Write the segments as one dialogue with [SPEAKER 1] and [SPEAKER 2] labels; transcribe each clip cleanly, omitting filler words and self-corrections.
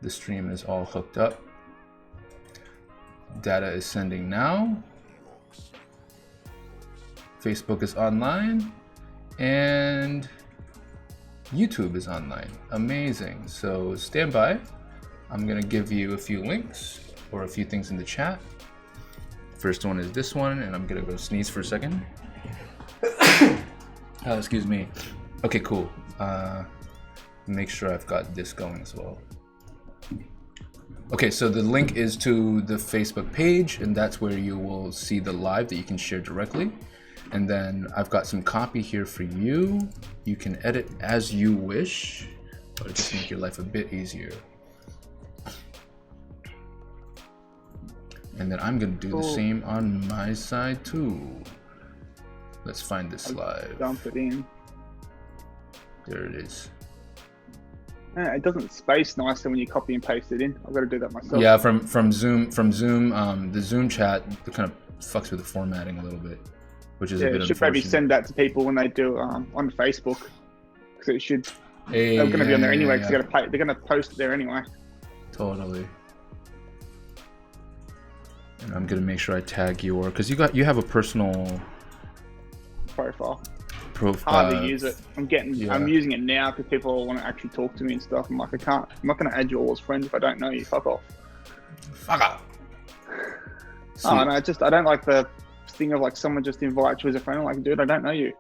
[SPEAKER 1] The stream is all hooked up. Data is sending now. Facebook is online. And YouTube is online. Amazing. So stand by. I'm going to give you a few links or a few things in the chat. First one is this one, and I'm going to go sneeze for a second. Excuse me. Okay, cool. Make sure I've got this going as well. Okay, so the link is to the Facebook page, and that's where you will see the live that you can share directly. And then I've got some copy here for you. You can edit as you wish, but it'll just make your life a bit easier. And then I'm gonna do the same on my side too. Let's find this live.
[SPEAKER 2] Dump it in.
[SPEAKER 1] There it is.
[SPEAKER 2] It doesn't space nicely when you copy and paste it in. I've got to do that myself.
[SPEAKER 1] Yeah, from Zoom, the Zoom chat kind of fucks with the formatting a little bit, which is a bit unfortunate.
[SPEAKER 2] Should maybe send that to people when they do on Facebook, because it should.
[SPEAKER 1] Hey,
[SPEAKER 2] they're going to be on there anyway, because they're going to post it there anyway.
[SPEAKER 1] Totally. And I'm gonna make sure I tag your, because you have a personal
[SPEAKER 2] profile. Hardly use it. I'm using it now because people want to actually talk to me and stuff. I'm like, I'm not going to add you all as friends if I don't know you. Fuck off.
[SPEAKER 1] Fuck off.
[SPEAKER 2] Oh, no, I don't like the thing of like someone just invites you as a friend. I'm like, dude, I don't know you.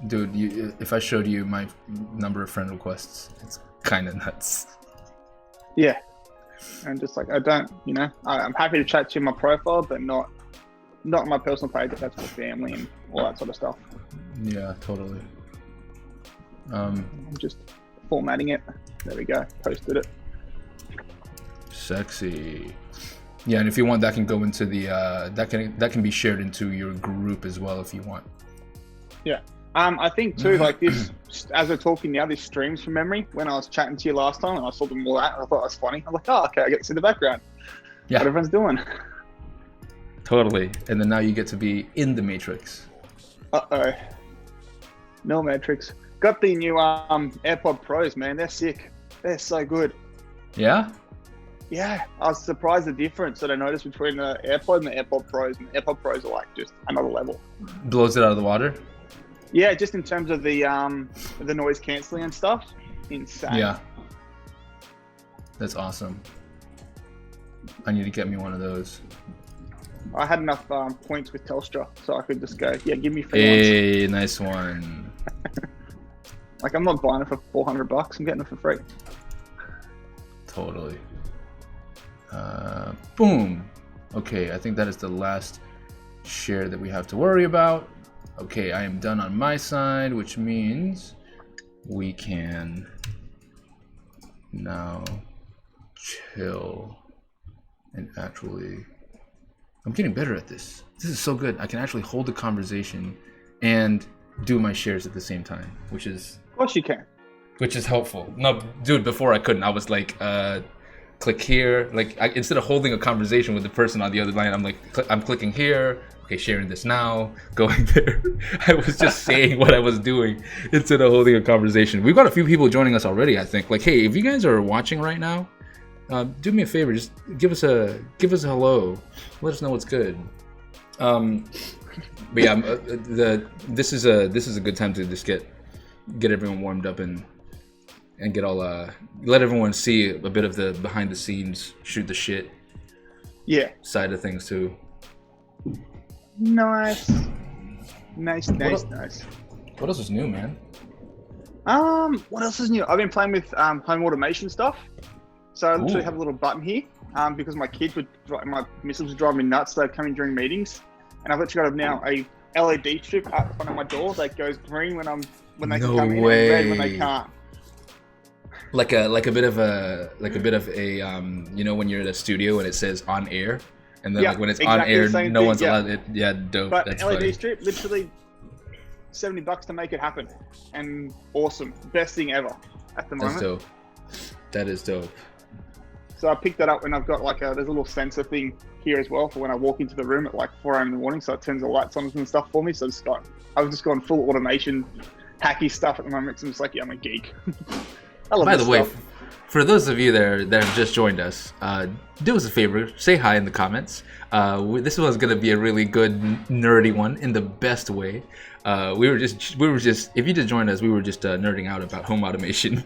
[SPEAKER 1] Dude, if I showed you my number of friend requests, it's kind of nuts.
[SPEAKER 2] Yeah. And just like, I'm happy to chat to you in my profile, but not my personal page. That's for family and all that sort of stuff.
[SPEAKER 1] Yeah, totally.
[SPEAKER 2] I'm just formatting it. There we go. Posted it.
[SPEAKER 1] Sexy. Yeah, and if you want, that can go into the that can be shared into your group as well if you want.
[SPEAKER 2] Yeah. I think too, like this, as we're talking now, this streams from memory. When I was chatting to you last time and I saw them all that, I thought it was funny. I'm like, oh, okay, I get to see the background. Yeah. What everyone's doing.
[SPEAKER 1] Totally. And then now you get to be in the Matrix.
[SPEAKER 2] Uh-oh. No Matrix. Got the new AirPod Pros, man. They're sick. They're so good.
[SPEAKER 1] Yeah?
[SPEAKER 2] Yeah. I was surprised the difference that I noticed between the AirPod and the AirPod Pros. And the AirPod Pros are like just another level.
[SPEAKER 1] Blows it out of the water?
[SPEAKER 2] Yeah, just in terms of the noise cancelling and stuff. Insane.
[SPEAKER 1] Yeah. That's awesome. I need to get me one of those.
[SPEAKER 2] I had enough points with Telstra, so I could just go, yeah, give me free
[SPEAKER 1] Hey, ones. Nice one.
[SPEAKER 2] Like, I'm not buying it for $400. I'm getting it for free.
[SPEAKER 1] Totally. Boom. Okay, I think that is the last share that we have to worry about. Okay, I am done on my side, which means we can now chill and actually... I'm getting better at this. This is so good. I can actually hold the conversation and do my shares at the same time, which is...
[SPEAKER 2] Of course you can.
[SPEAKER 1] Which is helpful. No, dude, before I couldn't. I was like, click here. Like, instead of holding a conversation with the person on the other line, I'm like, I'm clicking here. Okay, sharing this now. Going there. I was just saying what I was doing instead of holding a conversation. We've got a few people joining us already, I think. Like, hey, if you guys are watching right now, do me a favor, just give us a hello. Let us know what's good. But yeah, this is a good time to just get everyone warmed up and get all let everyone see a bit of the behind the scenes, shoot the shit side of things too.
[SPEAKER 2] Nice.
[SPEAKER 1] What else is new, man?
[SPEAKER 2] What else is new? I've been playing with home automation stuff. So I literally have a little button here because my missus would drive me nuts. They'd come in during meetings, and I've literally got now a LED strip out the front of my door that goes green when they can come in, and red when they can't.
[SPEAKER 1] Like a bit of a you know when you're at a studio and it says on air, and then like when it's exactly on air, no one's allowed it. Yeah, dope.
[SPEAKER 2] But
[SPEAKER 1] that's
[SPEAKER 2] LED
[SPEAKER 1] funny.
[SPEAKER 2] strip, literally $70 to make it happen, and awesome, best thing ever at the moment.
[SPEAKER 1] That's dope. That is dope.
[SPEAKER 2] So I picked that up and I've got like there's a little sensor thing here as well for when I walk into the room at like 4 a.m. in the morning. So it turns the lights on and stuff for me. So I've just gone full automation, hacky stuff at the moment. So I'm just like, yeah, I'm a geek. I love
[SPEAKER 1] By the way, for those of you that have just joined us, do us a favor, say hi in the comments. This one's gonna be a really good nerdy one in the best way. We were just if you just joined us, we were just nerding out about home automation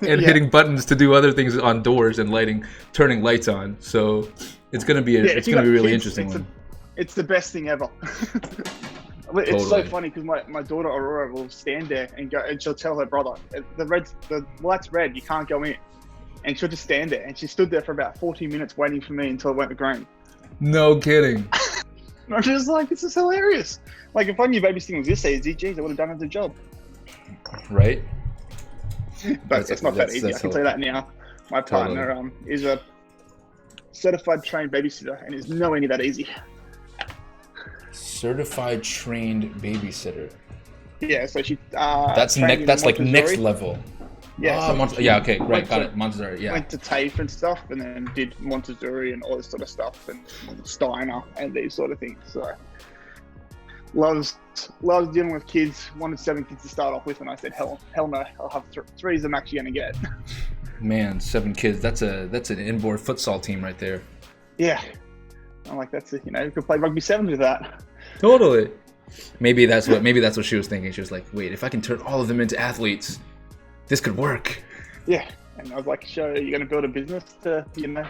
[SPEAKER 1] and hitting buttons to do other things on doors and lighting, turning lights on. So it's gonna be it's gonna be a really interesting one.
[SPEAKER 2] It's the best thing ever. It's so funny because my daughter Aurora will stand there and go, and she'll tell her brother, the light's red, you can't go in. And she'll just stand there. And she stood there for about 40 minutes waiting for me until it went to green.
[SPEAKER 1] No kidding.
[SPEAKER 2] I'm just like, this is hilarious. Like, if I knew babysitting was this easy, geez, I would have done it as a job.
[SPEAKER 1] Right?
[SPEAKER 2] But it's not that easy, I can tell you that now. My partner is a certified trained babysitter and is nowhere near that easy.
[SPEAKER 1] Certified trained babysitter.
[SPEAKER 2] Yeah, so she
[SPEAKER 1] that's like next level.
[SPEAKER 2] Yeah,
[SPEAKER 1] okay, right, got it. Montessori, yeah.
[SPEAKER 2] Went to TAFE and stuff, and then did Montessori and all this sort of stuff, and Steiner and these sort of things. So loves dealing with kids. Wanted 7 kids to start off with, and I said, hell no, I'll have 3 I'm actually gonna get.
[SPEAKER 1] Man, 7 kids. That's an inboard futsal team right there.
[SPEAKER 2] Yeah, I'm like, you could play rugby 7 with that.
[SPEAKER 1] Totally. Maybe that's what she was thinking. She was like, wait, if I can turn all of them into athletes, this could work. Yeah.
[SPEAKER 2] And I was like, sure, you're going to build a business to,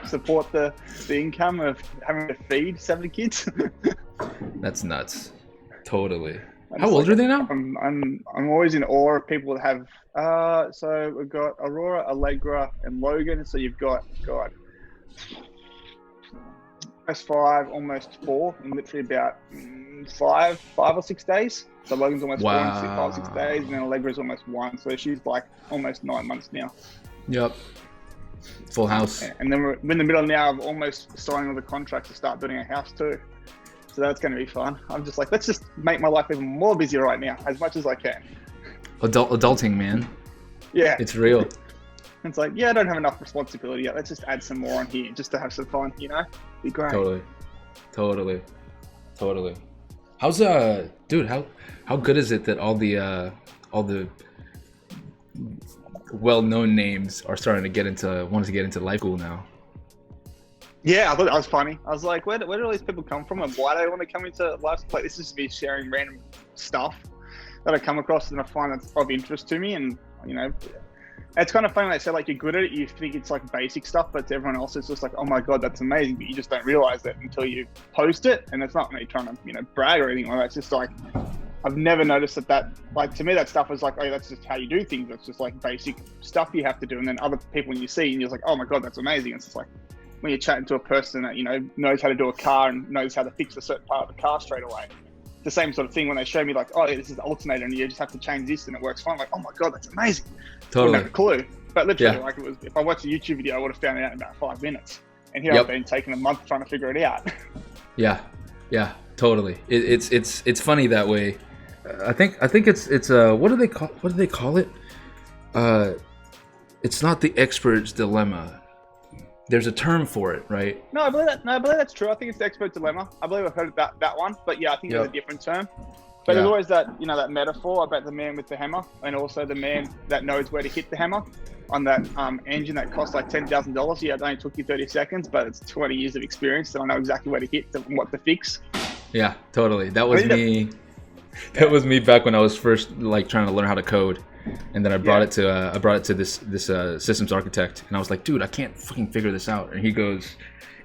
[SPEAKER 2] support the income of having to feed 7 kids?
[SPEAKER 1] That's nuts. Totally. How old are they now?
[SPEAKER 2] I'm always in awe of people that have, so we've got Aurora, Allegra, and Logan. So you've got almost 5, almost 4 in literally about 5 or 6 days. So Logan's almost 4 in 5 or 6 days, and then Allegra's almost 1. So she's like almost 9 months now.
[SPEAKER 1] Yep. Full house.
[SPEAKER 2] And then we're in the middle now of almost signing all the contracts to start building a house too. So that's going to be fun. I'm just like, let's just make my life even more busy right now, as much as I can.
[SPEAKER 1] Adulting, man.
[SPEAKER 2] Yeah.
[SPEAKER 1] It's real.
[SPEAKER 2] It's like, yeah, I don't have enough responsibility yet. Let's just add some more on here just to have some fun, Be great.
[SPEAKER 1] Totally. How's dude, how good is it that all the well-known names are starting to get into life school now?
[SPEAKER 2] Yeah, I thought that was funny. I was like, where do all these people come from, and why do they want to come into life? Like, this is me sharing random stuff that I come across and I find that's of interest to me. And it's kind of funny when they say like you're good at it, you think it's like basic stuff, but to everyone else it's just like, oh my god, that's amazing, but you just don't realize it until you post it. And it's not me trying to brag or anything like that. It's just like, I've never noticed that like, to me, that stuff is like, oh, that's just how you do things. That's just like basic stuff you have to do. And then other people when you see and you're like, oh my god, that's amazing. It's just like when you're chatting to a person that knows how to do a car and knows how to fix a certain part of the car straight away. The same sort of thing when they show me like, oh, yeah, this is the alternator and you just have to change this and it works fine. I'm like, oh my god, that's amazing.
[SPEAKER 1] Totally.
[SPEAKER 2] I have a clue. But literally, like, it was, if I watched a YouTube video, I would have found it out in about 5 minutes. And here I've been taking a month trying to figure it out.
[SPEAKER 1] Yeah, totally. It's funny that way. I think it's what do they call it? It's not the expert's dilemma. There's a term for it, right?
[SPEAKER 2] No, I believe that's true. I think it's the expert dilemma. I believe I've heard about that one, but yeah, I think there's a different term. But there's always that, that metaphor about the man with the hammer, and also the man that knows where to hit the hammer on that engine that costs like $10,000. Yeah, it only took you 30 seconds, but it's 20 years of experience, and I know exactly where to hit and what to fix. Yeah,
[SPEAKER 1] totally. That was me. That was me back when I was first like trying to learn how to code. And then I brought it to this systems architect, and I was like, dude, I can't fucking figure this out. And he goes,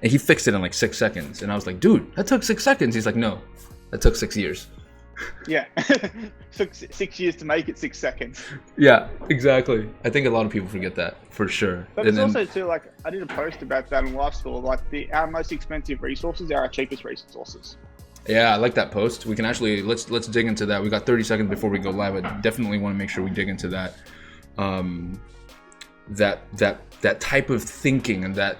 [SPEAKER 1] and he fixed it in like 6 seconds. And I was like, dude, that took 6 seconds. He's like, no, that took 6 years.
[SPEAKER 2] Yeah, took 6 years to make it 6 seconds.
[SPEAKER 1] Yeah, exactly. I think a lot of people forget that for sure.
[SPEAKER 2] But it's also too, like, I did a post about that in life school. Like, our most expensive resources are our cheapest resources.
[SPEAKER 1] Yeah, I like that post. We can actually let's dig into that. We got 30 seconds before we go live. I definitely want to make sure we dig into that. That type of thinking and that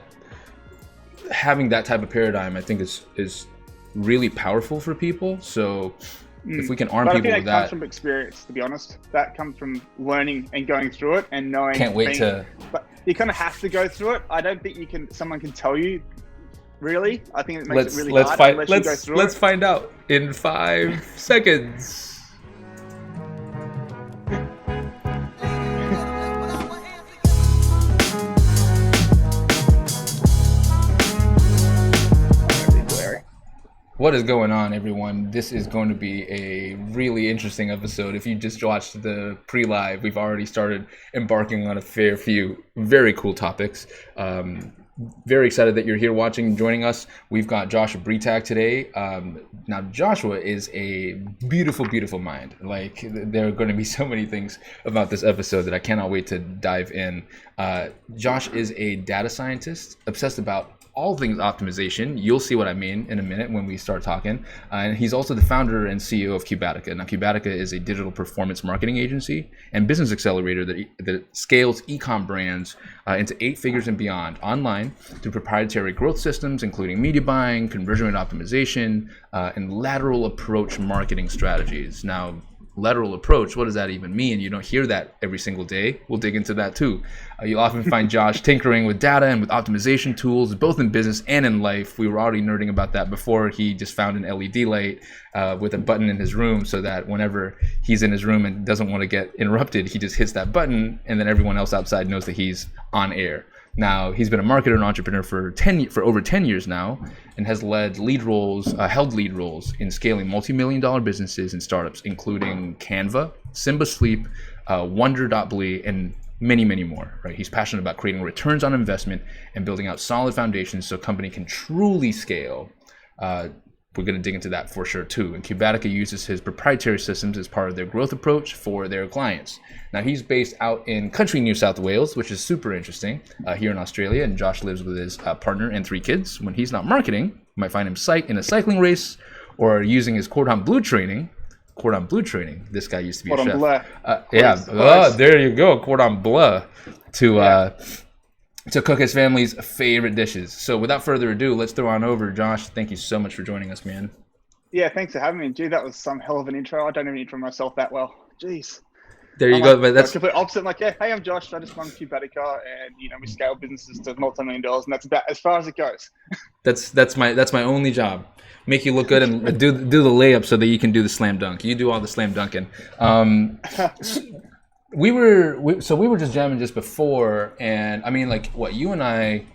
[SPEAKER 1] having that type of paradigm, I think is really powerful for people. So if we can arm people with that,
[SPEAKER 2] comes from experience. To be honest, that comes from learning and going through it and knowing. But you kind of have to go through it. I don't think someone can tell you. Really? I think it makes it really hard unless you go through it.
[SPEAKER 1] Let's find out in 5 seconds. What is going on, everyone? This is going to be a really interesting episode. If you just watched the pre-live, we've already started embarking on a fair few very cool topics. Very excited that you're here watching and joining us. We've got Joshua Bretag today. Now, Joshua is a beautiful, beautiful mind. Like, there are going to be so many things about this episode that I cannot wait to dive in. Josh is a data scientist, obsessed about all things optimization. You'll see what I mean in a minute when we start talking. And he's also the founder and CEO of Cubatica. Now, Cubatica is a digital performance marketing agency and business accelerator that scales e-com brands into 8 figures and beyond online through proprietary growth systems, including media buying, conversion rate optimization, and lateral approach marketing strategies. Now, lateral approach, what does that even mean? You don't hear that every single day. We'll dig into that too. You'll often find Josh tinkering with data and with optimization tools, both in business and in life. We were already nerding about that before. He just found an LED light with a button in his room so that whenever he's in his room and doesn't want to get interrupted, he just hits that button and then everyone else outside knows that he's on air. Now, he's been a marketer and entrepreneur for over 10 years now, and has held lead roles in scaling multi-million-dollar businesses and startups, including Canva, Simba Sleep, Wonder.bly, and many, many more. Right? He's passionate about creating returns on investment and building out solid foundations so a company can truly scale. We're going to dig into that for sure too. And Cubatica uses his proprietary systems as part of their growth approach for their clients. Now, he's based out in country New South Wales, which is super interesting, here in Australia. And Josh lives with his partner and 3 kids. When he's not marketing, you might find him in a cycling race or using his cordon bleu training. Cordon bleu training. This guy used to be a chef. There you go. Cordon bleu to cook his family's favorite dishes. So without further ado, let's throw on over. Josh, thank you so much for joining us, man.
[SPEAKER 2] Yeah, thanks for having me. Gee, that was some hell of an intro. I don't even intro myself that well. Jeez.
[SPEAKER 1] There you go. But that's
[SPEAKER 2] complete opposite. I'm like, yeah, hey, I'm Josh. I just run Cubatica, and we scale businesses to multi-million dollars, and that's about as far as it goes.
[SPEAKER 1] That's my only job. Make you look good and do the layup so that you can do the slam dunk. You do all the slam dunking. We were just jamming just before, and I mean, like, what, you and I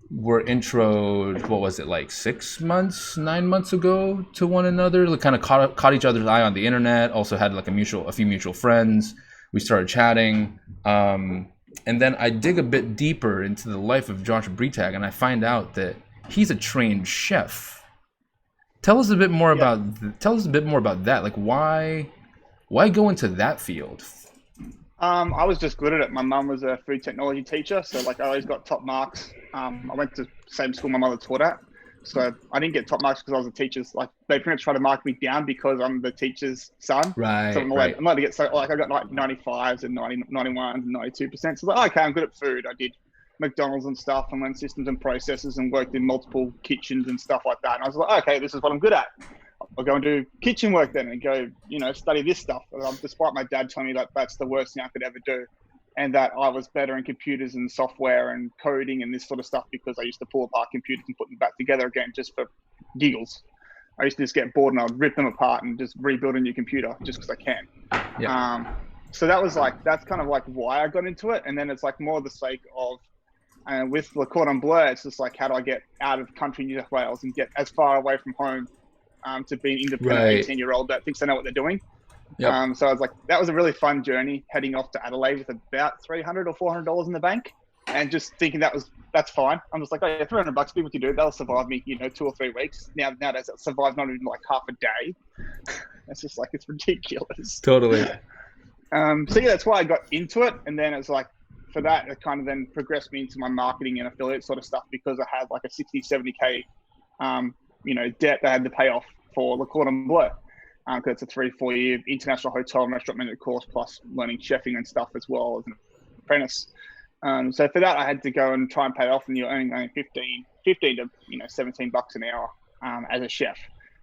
[SPEAKER 1] were introed, what was it, like 9 months ago to one another? Like, kind of caught each other's eye on the internet. Also had like a few mutual friends. We started chatting, and then I dig a bit deeper into the life of Josh Bretag, and I find out that he's a trained chef. Tell us a bit more about that. Like, why go into that field?
[SPEAKER 2] I was just good at it. My mum was a food technology teacher, so like I always got top marks. I went to the same school my mother taught at, so I didn't get top marks because I was a teacher's. Like, they pretty much try to mark me down because I'm the teacher's son.
[SPEAKER 1] Right.
[SPEAKER 2] So I'm allowed to get, so like I got like 95s and 91s and 92%. So like, okay, I'm good at food. I did McDonald's and stuff and learned systems and processes and worked in multiple kitchens and stuff like that. And I was like, okay, this is what I'm good at. I'll go and do kitchen work then and go, study this stuff. Despite my dad telling me that that's the worst thing I could ever do, and that I was better in computers and software and coding and this sort of stuff because I used to pull apart computers and put them back together again just for giggles. I used to just get bored and I'd rip them apart and just rebuild a new computer just because I can. Yeah. So that's kind of like why I got into it. And then it's like more the sake of, with Le Cordon Bleu, it's just like, how do I get out of country New South Wales and get as far away from home to be an independent 18-year-old that thinks they know what they're doing. Yep. So I was like, that was a really fun journey heading off to Adelaide with about $300 or $400 in the bank, and just thinking that's fine. I'm just like, oh yeah, $300, people can do it. That'll survive me, 2 or 3 weeks. Nowadays, it survives not even like half a day. It's just like, it's ridiculous.
[SPEAKER 1] Totally.
[SPEAKER 2] So yeah, that's why I got into it, and then it's like, for that, it kind of then progressed me into my marketing and affiliate sort of stuff because I had like a 60, 70K, debt that I had to pay off for Le Cordon Bleu, because it's a 3-4 year international hotel and restaurant management course, plus learning chefing and stuff as well as an apprentice. So for that, I had to go and try and pay it off, and you're earning only 15 to $17 an hour as a chef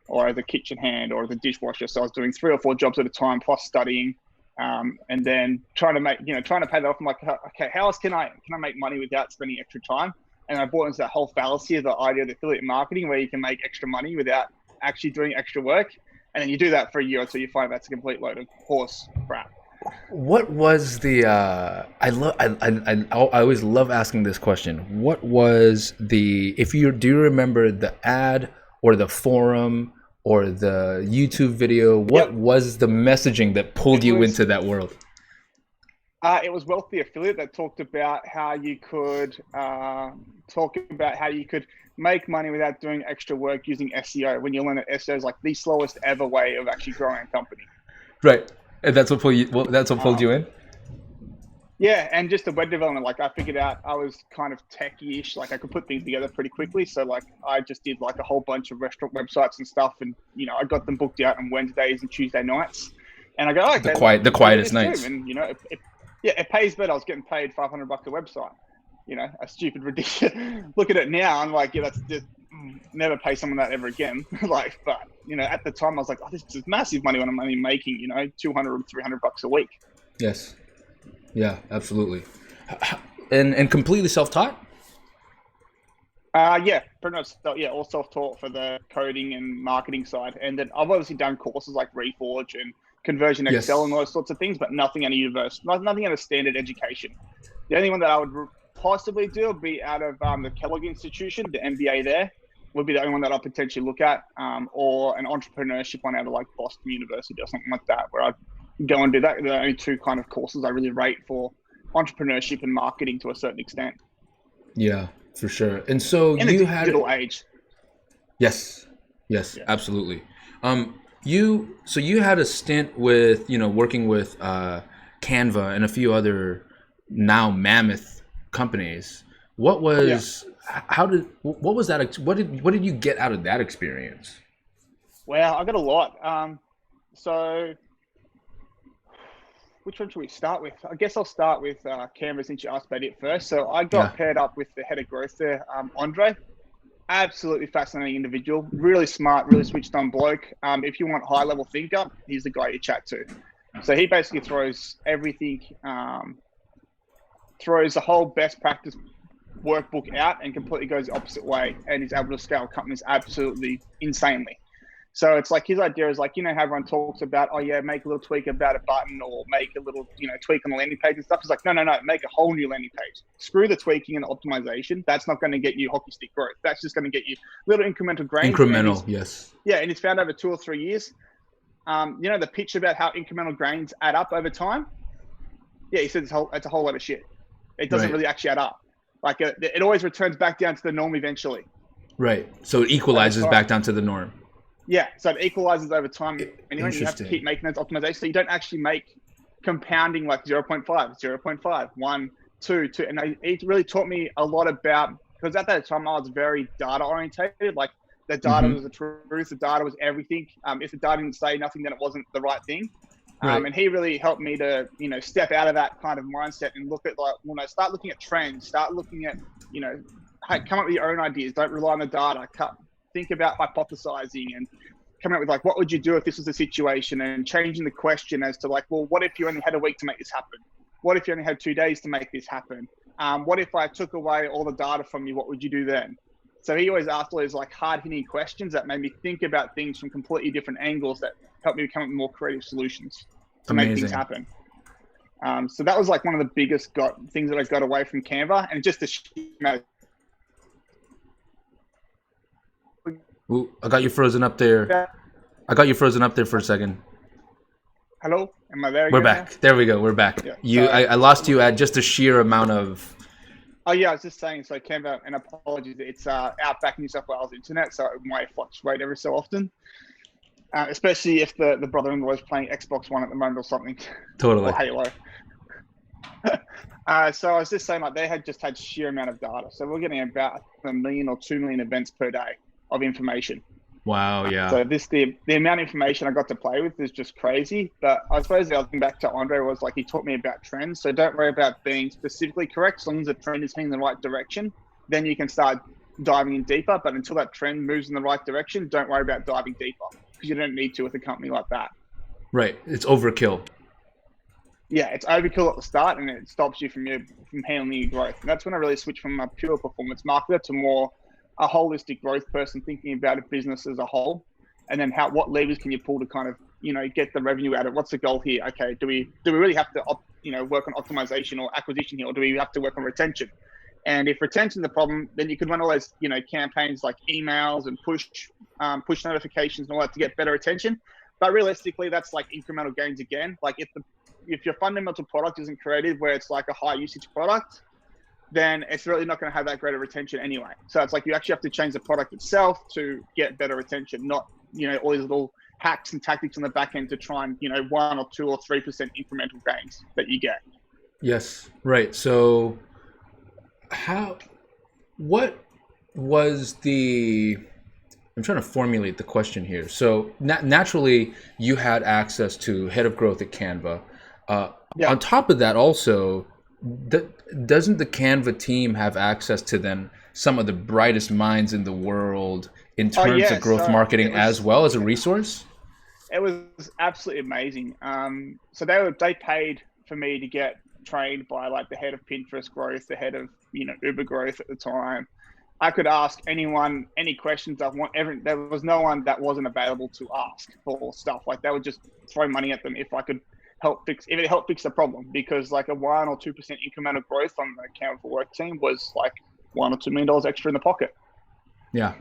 [SPEAKER 2] or as a kitchen hand or as a dishwasher. So I was doing 3 or 4 jobs at a time, plus studying, and then trying to pay that off. I'm like, okay, how else can I make money without spending extra time? And I bought into that whole fallacy of the idea of affiliate marketing, where you can make extra money without actually doing extra work. And then you do that for a year or two, you find that's a complete load of horse crap.
[SPEAKER 1] What was the I always love asking this question. What was the, do you remember the ad or the forum or the YouTube video? What was the messaging that pulled you into that world?
[SPEAKER 2] It was Wealthy Affiliate that talked about how you could make money without doing extra work using SEO. When you learn that SEO is like the slowest ever way of actually growing a company.
[SPEAKER 1] Right, and that's what pulled you in.
[SPEAKER 2] Yeah, and just the web development. Like I figured out I was kind of techie-ish. Like I could put things together pretty quickly. So like I just did like a whole bunch of restaurant websites and stuff, and I got them booked out on Wednesdays and Tuesday nights. And I go, okay,
[SPEAKER 1] the quietest nights.
[SPEAKER 2] And it pays better. I was getting paid $500 a website. A stupid ridiculous. Look at it now. I'm like, yeah, that's just never pay someone that ever again. But at the time I was like, oh, this is massive money when I'm only making $200 or $300 a week.
[SPEAKER 1] Yes. Yeah, absolutely. And completely self-taught?
[SPEAKER 2] Yeah, pretty much. Yeah, all self-taught for the coding and marketing side. And then I've obviously done courses like Reforge and Conversion Excel and those sorts of things, but nothing at a university, nothing at a standard education. The only one that I would possibly do would be out of the Kellogg Institution, the MBA there, would be the only one that I'll potentially look at, or an entrepreneurship one out of like Boston University or something like that, where I'd go and do that. There are only two kind of courses I really rate for entrepreneurship and marketing to a certain extent.
[SPEAKER 1] Yeah, for sure. And so
[SPEAKER 2] in
[SPEAKER 1] you
[SPEAKER 2] the digital age.
[SPEAKER 1] Yes, absolutely. You had a stint with working with Canva and a few other now mammoth companies. What was what did you get out of that experience?
[SPEAKER 2] Well, I got a lot. So which one should we start with? I guess I'll start with Canva since you asked about it first. So I got paired up with the head of growth there, Andre. Absolutely fascinating individual, really smart, really switched on bloke. If you want high level thinker, he's the guy you chat to. So he basically throws everything, throws the whole best practice workbook out and completely goes the opposite way, and is able to scale companies absolutely insanely. So it's like his idea is like, how everyone talks about, oh yeah, make a little tweak about a button or make a little, tweak on the landing page and stuff. It's like, no, make a whole new landing page. Screw the tweaking and optimization. That's not going to get you hockey stick growth. That's just going to get you little incremental gains.
[SPEAKER 1] Yes.
[SPEAKER 2] Yeah, and it's found over 2 or 3 years. The pitch about how incremental gains add up over time. Yeah, he said it's a whole lot of shit. It doesn't really actually add up. Like it always returns back down to the norm eventually.
[SPEAKER 1] Right. So it equalizes back down to the norm.
[SPEAKER 2] Yeah, so it equalizes over time. Anyway, you have to keep making those optimizations. So you don't actually make compounding like 0.5, 0.5, 1, 2, 2. And it really taught me a lot about, because at that time I was very data orientated. Like the data was the truth, the data was everything. If the data didn't say nothing, then it wasn't the right thing. And he really helped me to, step out of that kind of mindset and look at start looking at trends, start looking at, come up with your own ideas. Don't rely on the data. Think about hypothesizing and coming up with like, what would you do if this was the situation, and changing the question as to like, well, what if you only had a week to make this happen? What if you only had 2 days to make this happen? What if I took away all the data from you? What would you do then? So he always asked all these like hard-hitting questions that made me think about things from completely different angles that helped me come up with more creative solutions to make things happen. So that was like one of the biggest things that I got away from Canva, and just the
[SPEAKER 1] Ooh, I got you frozen up there. I got you frozen up there for a second.
[SPEAKER 2] Hello? Am I there again?
[SPEAKER 1] We're back. Now? There we go. We're back. Yeah, I lost you at just a sheer amount of...
[SPEAKER 2] Oh, yeah, I was just saying, so Canva, and apologies, it's Outback New South Wales internet, so it might fluctuate every so often. Especially if the brother-in-law is playing Xbox One at the moment or something.
[SPEAKER 1] Totally.
[SPEAKER 2] Or Halo. So I was just saying, like, they had just had sheer amount of data. So we're getting about 1 million or 2 million events per day of information.
[SPEAKER 1] Wow, yeah.
[SPEAKER 2] So the amount of information I got to play with is just crazy. But I suppose the other thing back to Andre was like, he taught me about trends. So don't worry about being specifically correct. As long as the trend is heading in the right direction, then you can start diving in deeper. But until that trend moves in the right direction, don't worry about diving deeper, because you don't need to with a company like that.
[SPEAKER 1] Right. It's overkill.
[SPEAKER 2] Yeah, it's overkill at the start, and it stops you from handling your growth. And that's when I really switched from a pure performance marketer to more a holistic growth person, thinking about a business as a whole, and then what levers can you pull to kind of get the revenue out of it. What's the goal here? Okay, do we really have to work on optimization or acquisition here, or do we have to work on retention? And if retention's the problem, then you could run all those, campaigns like emails and push notifications and all that to get better retention. But realistically, that's like incremental gains again. Like if your fundamental product isn't created where it's like a high usage product, then it's really not going to have that greater retention anyway. So it's like you actually have to change the product itself to get better retention, not all these little hacks and tactics on the back end to try and 1 or 2 or 3% incremental gains that you get.
[SPEAKER 1] Yes, right. So what was I'm trying to formulate the question here. So naturally, you had access to head of growth at Canva. On top of that, also, doesn't the Canva team have access to then some of the brightest minds in the world in terms of growth marketing as well as a resource?
[SPEAKER 2] It was absolutely amazing. So they paid for me to get trained by like the head of Pinterest growth, the head of Uber growth at the time. I could ask anyone any questions I want. There was no one that wasn't available to ask for stuff. Like they would just throw money at them if it helped fix the problem, because like a 1 or 2% incremental growth on the Canva for Work team was like $1 or $2 million extra in the pocket.
[SPEAKER 1] Yeah.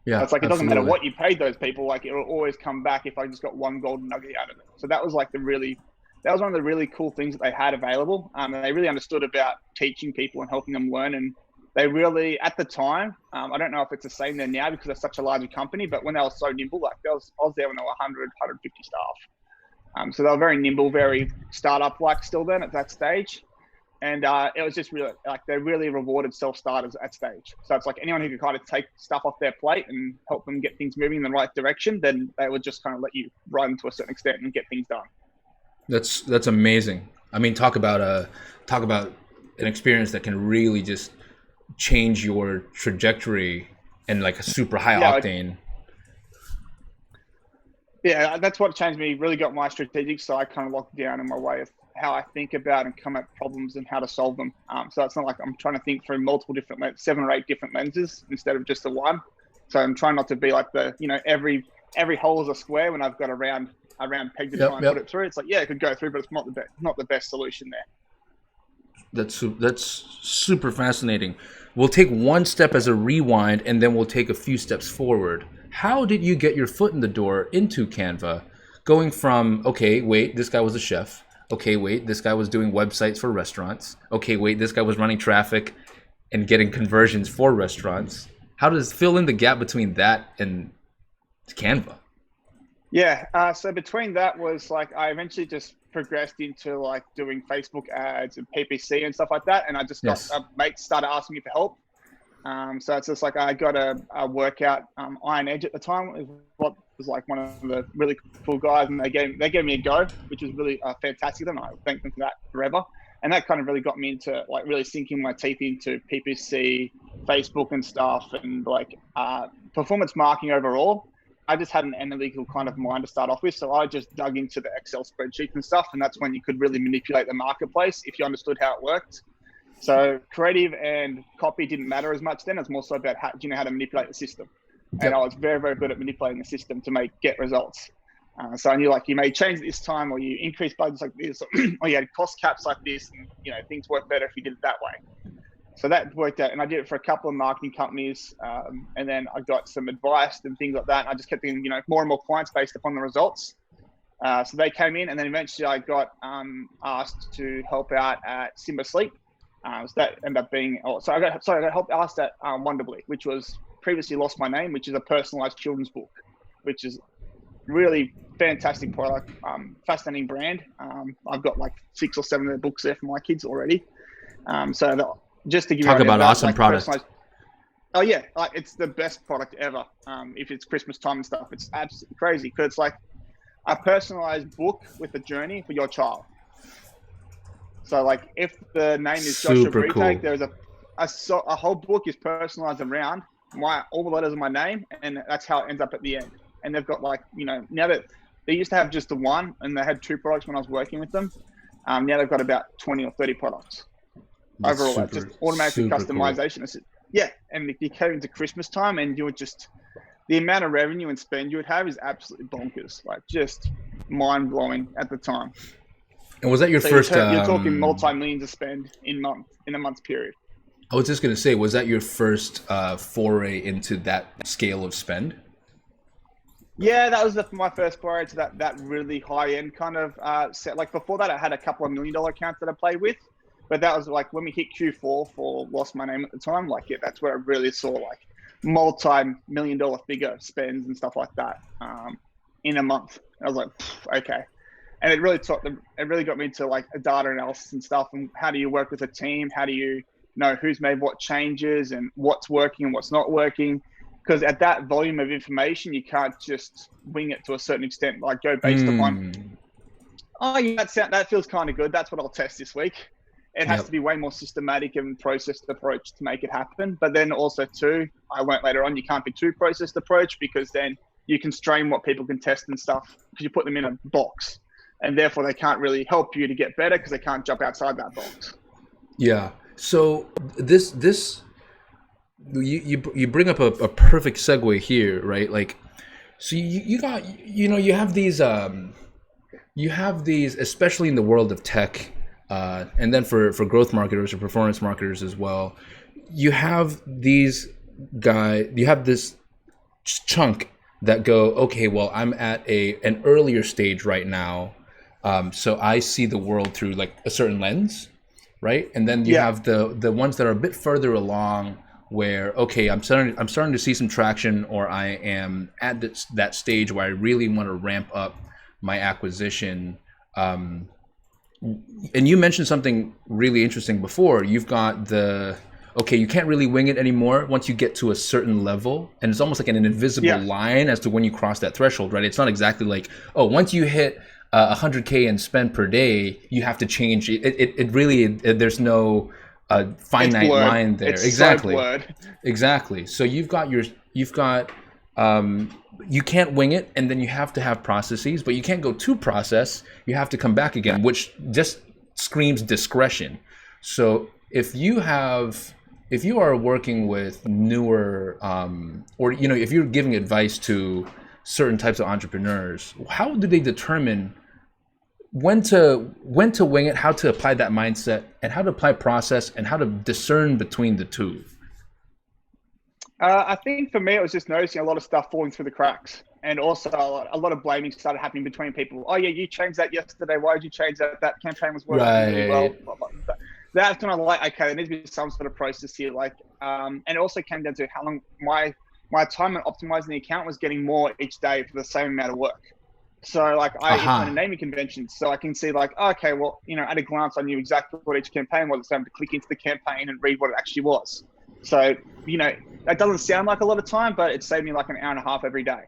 [SPEAKER 2] It's like, it doesn't matter what you paid those people. Like it'll always come back if I just got one golden nugget out of it. So that was like that was one of the really cool things that they had available. And they really understood about teaching people and helping them learn. And they really, at the time, I don't know if it's the same there now because they're such a larger company, but when they were so nimble, like I was there when they were 100, 150 staff. So they were very nimble, very startup-like still then at that stage. And it was just really, like they really rewarded self-starters at stage. So it's like anyone who could kind of take stuff off their plate and help them get things moving in the right direction, then they would just kind of let you run to a certain extent and get things done.
[SPEAKER 1] That's amazing. I mean, talk about an experience that can really just change your trajectory and like a super high octane.
[SPEAKER 2] Yeah, that's what changed me. Really got my strategic side kind of locked down in my way of how I think about and come at problems and how to solve them. So it's not like I'm trying to think through multiple different 7 or 8 different lenses instead of just the one. So I'm trying not to be like every hole is a square when I've got a round peg to try and put it through. It's like, it could go through, but it's not the best solution there.
[SPEAKER 1] That's super fascinating. We'll take one step as a rewind, and then we'll take a few steps forward. How did you get your foot in the door into Canva? Going from, okay, wait, this guy was a chef. Okay, wait, this guy was doing websites for restaurants. Okay, wait, this guy was running traffic and getting conversions for restaurants. How does fill in the gap between that and Canva?
[SPEAKER 2] Yeah, so between that was like I eventually just progressed into like doing Facebook ads and PPC and stuff like that, and I just got mates started asking me for help. So it's just like I got a workout. Iron Edge at the time was like one of the really cool guys, and they gave me a go, which was really fantastic. And I thank them for that forever. And that kind of really got me into like really sinking my teeth into PPC, Facebook and stuff, and like performance marketing overall. I just had an analytical kind of mind to start off with, so I just dug into the Excel spreadsheets and stuff, and that's when you could really manipulate the marketplace if you understood how it worked. So creative and copy didn't matter as much then. It's more so about how to manipulate the system. And I was very, very good at manipulating the system to get results. So I knew like you may change this time, or you increase budgets like this, or you had cost caps like this, and things work better if you did it that way. So that worked out, and I did it for a couple of marketing companies, and then I got some advice and things like that. And I just kept getting more and more clients based upon the results. So they came in, and then eventually I got asked to help out at Simba Sleep. So that ended up being I got help asked at Wonderbly, which was previously Lost My Name, which is a personalized children's book, which is really fantastic product, fascinating brand. I've got like 6 or 7 of their books there for my kids already. Just to give
[SPEAKER 1] talk
[SPEAKER 2] you
[SPEAKER 1] about awesome product.
[SPEAKER 2] Oh yeah, like it's the best product ever. If it's Christmas time and stuff, it's absolutely crazy because it's like a personalized book with a journey for your child. So like if the name is Joshua Bretag, there's a whole book is personalized around all the letters of my name, and that's how it ends up at the end. And they've got like now that they used to have just the one, and they had 2 products when I was working with them. Now they've got about 20 or 30 products.
[SPEAKER 1] That's
[SPEAKER 2] overall,
[SPEAKER 1] super,
[SPEAKER 2] just automatic customization. Cool. Yeah, and if you came into Christmas time and you would just, the amount of revenue and spend you would have is absolutely bonkers, like just mind blowing at the time.
[SPEAKER 1] And was that your first?
[SPEAKER 2] You're talking multi-millions of spend in a month's period.
[SPEAKER 1] I was just gonna say, was that your first foray into that scale of spend?
[SPEAKER 2] Yeah, that was my first foray to that really high end kind of set. Like before that, I had a couple of $1 million accounts that I played with, but that was like when we hit Q4 for Lost My Name at the time. Like, yeah, that's where I really saw like multi-million-dollar figure spends and stuff like that in a month. And I was like, okay. And it really it really got me into like a data analysis and stuff. And how do you work with a team? How do you know who's made what changes and what's working and what's not working? Because at that volume of information, you can't just wing it to a certain extent. Like go based upon, oh yeah, that feels kind of good. That's what I'll test this week. It has to be way more systematic and processed approach to make it happen. But then also too, I learned later on, you can't be too processed approach because then you constrain what people can test and stuff because you put them in a box, and therefore they can't really help you to get better because they can't jump outside that box.
[SPEAKER 1] Yeah. So this you bring up a perfect segue here, right? Like, so you got, you have these, especially in the world of tech, and then for growth marketers or performance marketers as well, you have this chunk that go, okay, well, I'm at an earlier stage right now, so I see the world through like a certain lens, right? And then you have the ones that are a bit further along, where, okay, I'm starting to see some traction, or I am at that stage where I really want to ramp up my acquisition. And you mentioned something really interesting before. You've got okay, you can't really wing it anymore once you get to a certain level, and it's almost like an invisible line as to when you cross that threshold, right? It's not exactly like, oh, once you hit 100K in spend per day, you have to change. It really, there's no finite line there.
[SPEAKER 2] It's
[SPEAKER 1] exactly.
[SPEAKER 2] So blurred.
[SPEAKER 1] Exactly. So you can't wing it, and then you have to have processes, but you can't go to process. You have to come back again, which just screams discretion. So if you are working with newer, or if you're giving advice to certain types of entrepreneurs, how do they determine when to wing it, how to apply that mindset, and how to apply process, and how to discern between the two?
[SPEAKER 2] I think for me, it was just noticing a lot of stuff falling through the cracks, and also a lot of blaming started happening between people. Oh yeah, you changed that yesterday. Why did you change that? That campaign was working really well. Blah, blah, blah. That's kind of like, okay, there needs to be some sort of process here. Like, and it also came down to how long my time on optimizing the account was getting more each day for the same amount of work. So like I implemented naming conventions, so I can see like, okay, well, at a glance, I knew exactly what each campaign was. So I had to click into the campaign and read what it actually was. So, that doesn't sound like a lot of time, but it saved me like an hour and a half every day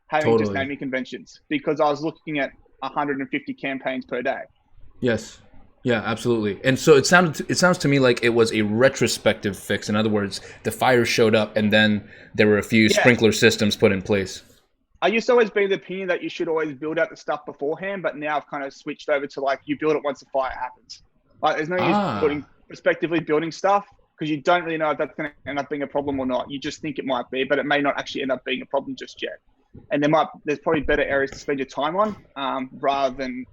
[SPEAKER 2] having just naming conventions, because I was looking at 150 campaigns per day.
[SPEAKER 1] Yes. Yeah, absolutely. And so it sounds to me like it was a retrospective fix. In other words, the fire showed up and then there were a few sprinkler systems put in place.
[SPEAKER 2] I used to always be of the opinion that you should always build out the stuff beforehand, but now I've kind of switched over to like, you build it once the fire happens. Like there's no use prospectively building stuff, because you don't really know if that's going to end up being a problem or not. You just think it might be, but it may not actually end up being a problem just yet. And there's probably better areas to spend your time on, rather than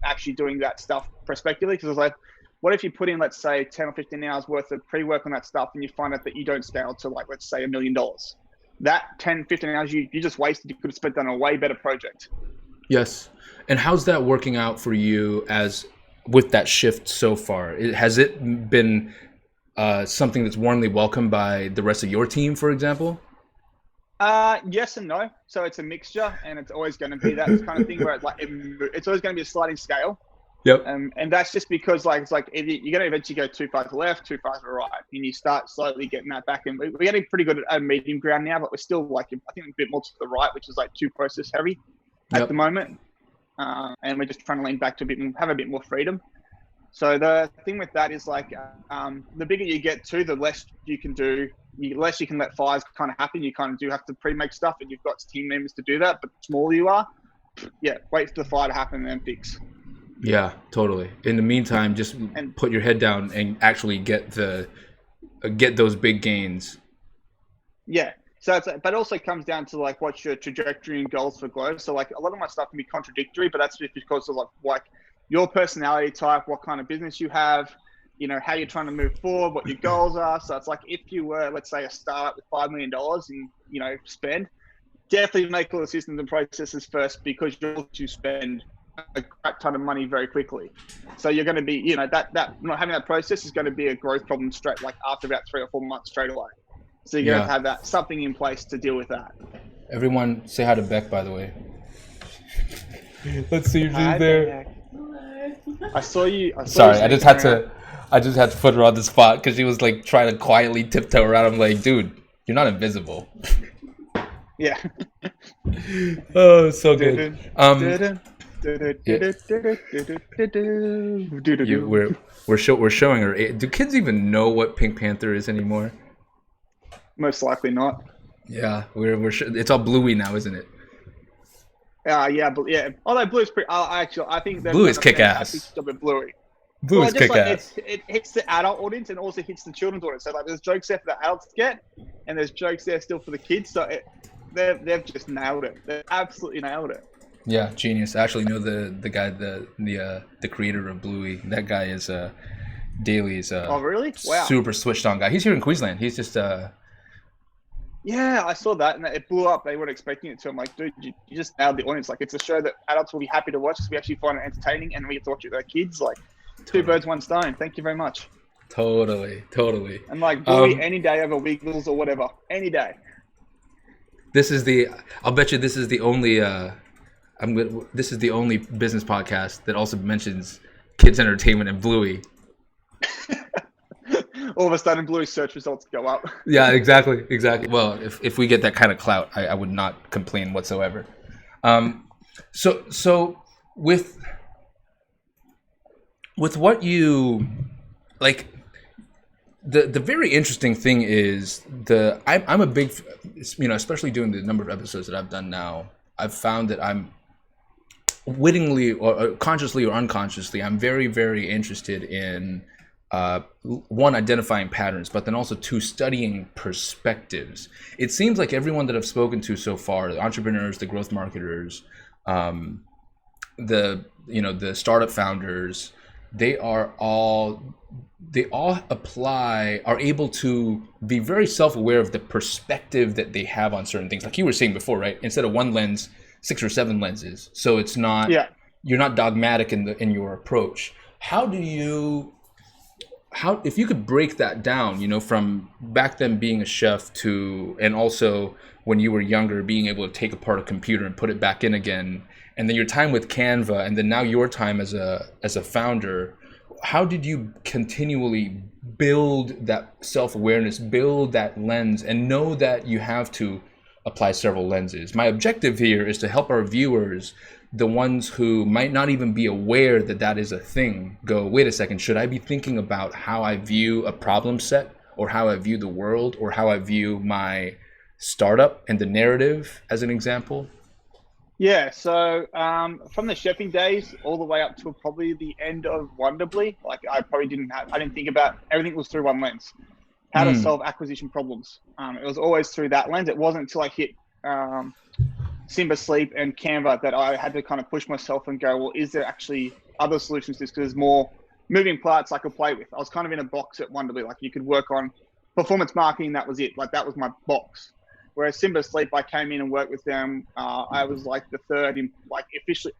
[SPEAKER 2] actually doing that stuff prospectively. Because it's like, what if you put in, let's say, 10 or 15 hours worth of pre-work on that stuff, and you find out that you don't scale to like, let's say $1 million. That 10, 15 hours you just wasted, you could have spent on a way better project.
[SPEAKER 1] Yes. And how's that working out for you with that shift so far? Has it been something that's warmly welcomed by the rest of your team, for example?
[SPEAKER 2] Yes and no. So it's a mixture, and it's always going to be that kind of thing where it's always going to be a sliding scale.
[SPEAKER 1] Yep.
[SPEAKER 2] And that's just because like it's like you're going to eventually go too far to the left, too far to the right, and you start slowly getting that back. And we're getting pretty good at a medium ground now, but we're still like, I think a bit more to the right, which is like too process heavy at the moment. And we're just trying to lean back to have a bit more freedom. So the thing with that is like, the bigger you get to, the less you can do, the less you can let fires kind of happen. You kind of do have to pre-make stuff, and you've got team members to do that. But the smaller you are, wait for the fire to happen and then fix.
[SPEAKER 1] Yeah, totally. In the meantime, just put your head down and actually get those big gains. Yeah.
[SPEAKER 2] So but it also comes down to like, what's your trajectory and goals for growth. So like a lot of my stuff can be contradictory, but that's just because of like your personality type, what kind of business you have, how you're trying to move forward, what your goals are. So it's like, if you were, let's say, a startup with $5 million in, spend, definitely make all the systems and processes first, because you'll to spend a crap ton of money very quickly. So you're going to be, that not having that process is going to be a growth problem straight, like after about 3 or 4 months straight away. So you're going to have that something in place to deal with that.
[SPEAKER 1] Everyone, say hi to Beck, by the way. Let's see if she's there.
[SPEAKER 2] I saw you.
[SPEAKER 1] Sorry, I just had to put her on the spot because she was like trying to quietly tiptoe around. I'm like, dude, you're not invisible.
[SPEAKER 2] Yeah.
[SPEAKER 1] Oh, so good. We're showing her. Do kids even know what Pink Panther is anymore?
[SPEAKER 2] Most likely not.
[SPEAKER 1] Yeah, it's all Bluey now, isn't it?
[SPEAKER 2] But yeah. Although Blue's pretty. I think
[SPEAKER 1] Blue is kick ass.
[SPEAKER 2] Bluey.
[SPEAKER 1] Blue is kick ass.
[SPEAKER 2] It hits the adult audience and also hits the children's audience. So like, there's jokes there for the adults to get, and there's jokes there still for the kids. So they've just nailed it. They've absolutely nailed it.
[SPEAKER 1] Yeah, genius. I actually know the guy, the creator of Bluey. That guy is Daly's.
[SPEAKER 2] Oh really? Wow.
[SPEAKER 1] Super switched on guy. He's here in Queensland. He's just.
[SPEAKER 2] Yeah, I saw that, and it blew up. They weren't expecting it to. I'm like, dude, you just nailed the audience. Like, it's a show that adults will be happy to watch because we actually find it entertaining, and we get to watch it with our kids. Like, Two birds, one stone. Thank you very much.
[SPEAKER 1] Totally.
[SPEAKER 2] And like, Bluey any day over Wiggles or whatever. Any day.
[SPEAKER 1] I'll bet you this is the only, this is the only business podcast that also mentions kids entertainment and Bluey.
[SPEAKER 2] All of a sudden, Bluey's search results go up.
[SPEAKER 1] Yeah, exactly. Well, if we get that kind of clout, I would not complain whatsoever. So with what you like, the very interesting thing is I'm a big, especially doing the number of episodes that I've done now, I've found that I'm wittingly or consciously or unconsciously, I'm very, very interested in one, identifying patterns, but then also two, studying perspectives. It seems like everyone that I've spoken to so far, the entrepreneurs, the growth marketers, the startup founders, they all are able to be very self-aware of the perspective that they have on certain things. Like you were saying before, right? Instead of one lens, 6 or 7 lenses. So it's not, you're not dogmatic in your approach. If you could break that down, from back then being a chef to, and also when you were younger, being able to take apart a computer and put it back in again, and then your time with Canva, and then now your time as a founder, how did you continually build that self-awareness, build that lens, and know that you have to apply several lenses? My objective here is to help our viewers, the ones who might not even be aware that that is a thing, go, wait a second, should I be thinking about how I view a problem set, or how I view the world, or how I view my startup and the narrative, as an example?
[SPEAKER 2] Yeah, so from the chefing days all the way up to probably the end of Wonderbly, like I didn't think about, everything was through one lens. How to solve acquisition problems. It was always through that lens. It wasn't until I hit Simba Sleep and Canva that I had to kind of push myself and go, well, is there actually other solutions to this? Because there's more moving parts I could play with. I was kind of in a box at Wonderbly. Like, you could work on performance marketing. That was it. Like, that was my box. Whereas Simba Sleep, I came in and worked with them. I was like the third,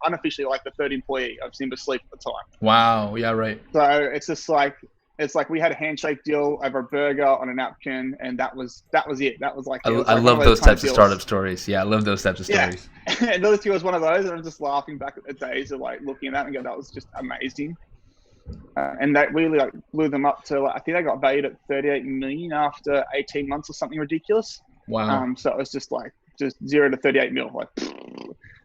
[SPEAKER 2] unofficially like the third employee of Simba Sleep at the time.
[SPEAKER 1] Wow. Yeah. Right.
[SPEAKER 2] So it's just like, we had a handshake deal over a burger on a napkin, and that was it. That was like,
[SPEAKER 1] I love those types of startup stories. Yeah, I love those types of stories.
[SPEAKER 2] Yeah. And Lilith was one of those, and I'm just laughing back at the days of like looking at that and go, that was just amazing. And that really like blew them up to, I think they got valued at 38 million after 18 months or something ridiculous.
[SPEAKER 1] Wow.
[SPEAKER 2] So it was just 0 to 38 mil. Like,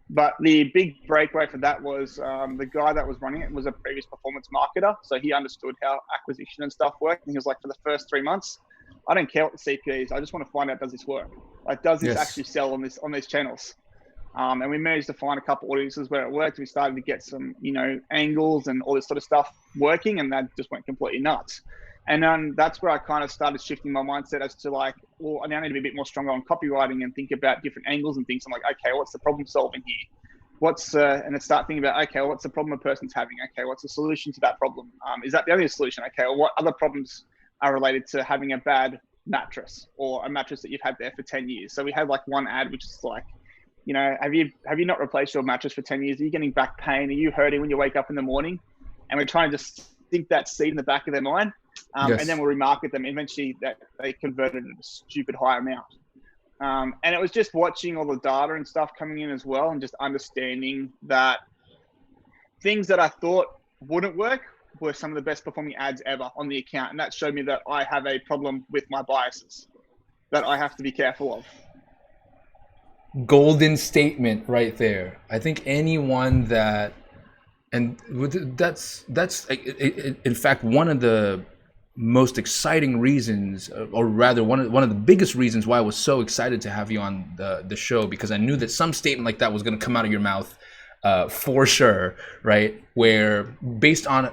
[SPEAKER 2] but the big breakaway for that was the guy that was running it was a previous performance marketer. So he understood how acquisition and stuff worked. And he was like, for the first 3 months, I don't care what the CPA is. I just want to find out, does this work? Like, does this actually sell on these channels? And we managed to find a couple audiences where it worked. We started to get some, angles and all this sort of stuff working, and that just went completely nuts. And then that's where I kind of started shifting my mindset as to like, well, I now need to be a bit more stronger on copywriting and think about different angles and things. I'm like, okay, what's the problem solving here? and then start thinking about, okay, well, what's the problem a person's having? Okay, what's the solution to that problem? Is that the only solution? Okay, well, what other problems are related to having a bad mattress or a mattress that you've had there for 10 years? So we had like one ad, which is like, have you not replaced your mattress for 10 years? Are you getting back pain? Are you hurting when you wake up in the morning? And we're trying to just think that seed in the back of their mind.
[SPEAKER 1] Yes.
[SPEAKER 2] And then we'll remarket them. Eventually that they converted at a stupid high amount. And it was just watching all the data and stuff coming in as well, and just understanding that things that I thought wouldn't work were some of the best performing ads ever on the account. And that showed me that I have a problem with my biases that I have to be careful of.
[SPEAKER 1] Golden statement right there. I think anyone that, and that's in fact one of the most exciting reasons, or rather one of the biggest reasons why I was so excited to have you on the show, because I knew that some statement like that was going to come out of your mouth for sure, right? Where based on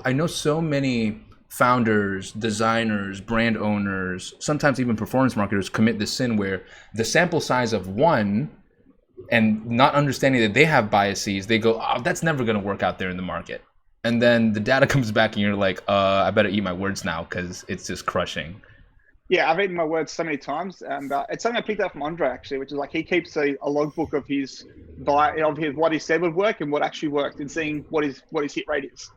[SPEAKER 1] I know so many founders, designers, brand owners, sometimes even performance marketers commit this sin where the sample size of one, and not understanding that they have biases, they go, oh, that's never going to work out there in the market. And then the data comes back and you're like, I better eat my words now because it's just crushing.
[SPEAKER 2] Yeah, I've eaten my words so many times. And it's something I picked up from Andre, actually, which is like he keeps a logbook of what he said would work and what actually worked, and seeing what his hit rate is.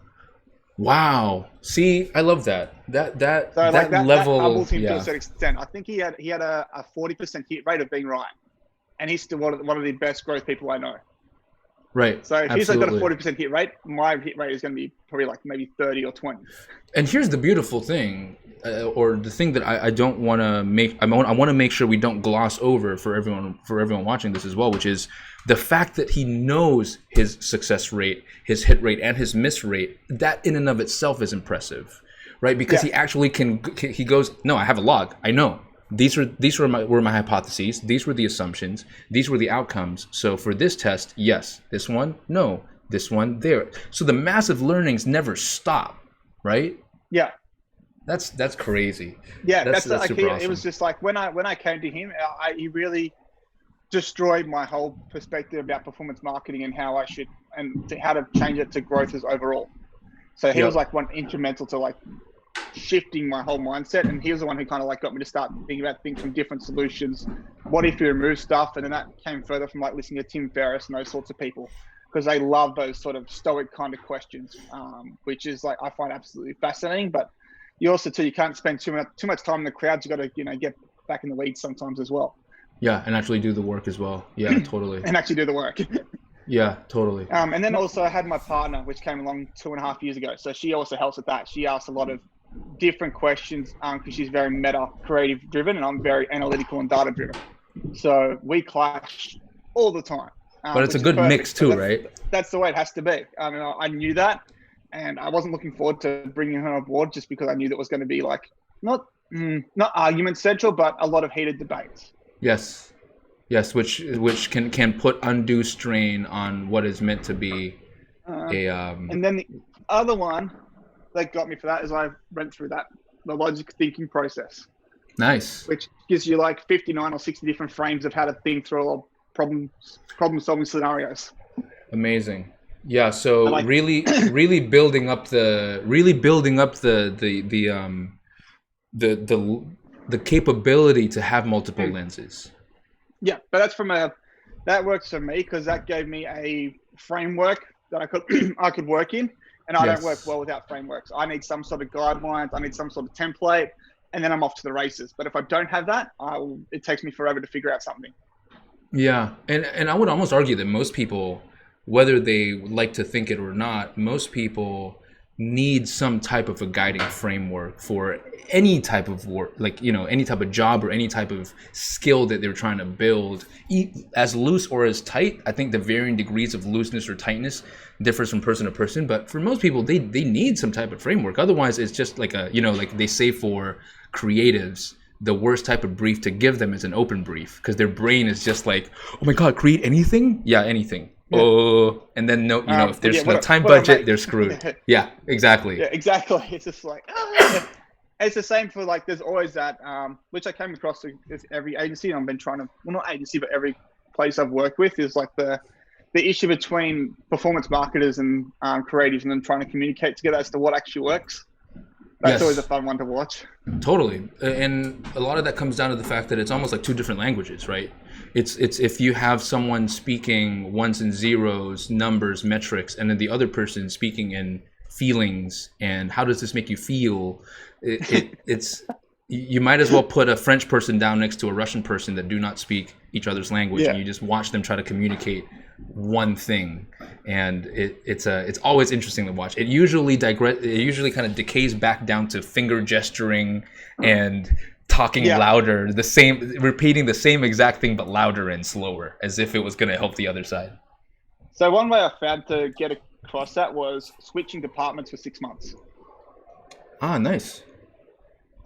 [SPEAKER 1] Wow. See, I love that. That level.
[SPEAKER 2] That humbles him to a certain extent. I think he had a 40% hit rate of being right. And he's still one of the best growth people I know.
[SPEAKER 1] Right.
[SPEAKER 2] So if he's like got a 40% hit rate, my hit rate is going to be probably like maybe 30 or 20.
[SPEAKER 1] And here's the beautiful thing, or the thing that I don't want to make. I want to make sure we don't gloss over for everyone watching this as well, which is the fact that he knows his success rate, his hit rate, and his miss rate. That in and of itself is impressive, right? Because he actually he goes, no, I have a log. I know. These were my hypotheses. These were the assumptions. These were the outcomes. So for this test, yes. This one, no. This one, there. So the massive learnings never stop, right?
[SPEAKER 2] Yeah.
[SPEAKER 1] That's crazy.
[SPEAKER 2] Yeah, that's
[SPEAKER 1] super
[SPEAKER 2] like
[SPEAKER 1] awesome.
[SPEAKER 2] It was just like when I came to him, he really destroyed my whole perspective about performance marketing and how how to change it to growth as overall. So he was like one instrumental to like shifting my whole mindset, and he was the one who kind of like got me to start thinking about things from different solutions. What if you remove stuff? And then that came further from like listening to Tim Ferriss and those sorts of people, because they love those sort of stoic kind of questions, which is like I find absolutely fascinating. But you also you can't spend too much time in the crowds. You got to get back in the weeds sometimes as well.
[SPEAKER 1] Yeah, and actually do the work as well. Yeah, totally.
[SPEAKER 2] And actually do the work.
[SPEAKER 1] Yeah, totally.
[SPEAKER 2] And then also I had my partner, which came along 2.5 years ago. So she also helps with that. She asks a lot of different questions because she's very meta creative driven, and I'm very analytical and data driven. So we clash all the time.
[SPEAKER 1] But it's a good mix too, right?
[SPEAKER 2] That's the way it has to be. I mean, I knew that, and I wasn't looking forward to bringing her on board just because I knew that was going to be like not argument central, but a lot of heated debates.
[SPEAKER 1] Yes, which can put undue strain on what is meant to be
[SPEAKER 2] And then the other one that got me for that is I went through the logic thinking process.
[SPEAKER 1] Nice.
[SPEAKER 2] Which gives you like 59 or 60 different frames of how to think through a lot of problem solving scenarios.
[SPEAKER 1] Amazing. Yeah. So really building up the capability to have multiple lenses.
[SPEAKER 2] Yeah, but that's that works for me because that gave me a framework that I could work in, and I don't work well without frameworks. I need some sort of guidelines, I need some sort of template, and then I'm off to the races. But if I don't have that, it takes me forever to figure out something.
[SPEAKER 1] Yeah, and I would almost argue that most people, whether they like to think it or not, most people need some type of a guiding framework for any type of work, like, any type of job or any type of skill that they're trying to build, as loose or as tight. I think the varying degrees of looseness or tightness differs from person to person, but for most people, they need some type of framework. Otherwise, it's just like like they say for creatives, the worst type of brief to give them is an open brief, because their brain is just like, oh my God, create anything? Yeah, anything. Yeah. Oh, and then if there's no time budget, they're screwed. Yeah, exactly.
[SPEAKER 2] Yeah, exactly. It's just like, it's the same for like, there's always that, which I came across with every agency, and I've been trying to, well, not agency, but every place I've worked with is like the the issue between performance marketers and creatives and them trying to communicate together as to what actually works. That's always a fun one to watch.
[SPEAKER 1] Totally. And a lot of that comes down to the fact that it's almost like two different languages, right? It's if you have someone speaking ones and zeros, numbers, metrics, and then the other person speaking in feelings and how does this make you feel, it's you might as well put a French person down next to a Russian person that do not speak each other's language, and you just watch them try to communicate one thing. And it's always interesting to watch. It usually kind of decays back down to finger gesturing and talking louder, repeating the same exact thing but louder and slower, as if it was going to help the other side.
[SPEAKER 2] So one way I found to get across that was switching departments for 6 months.
[SPEAKER 1] Ah, nice.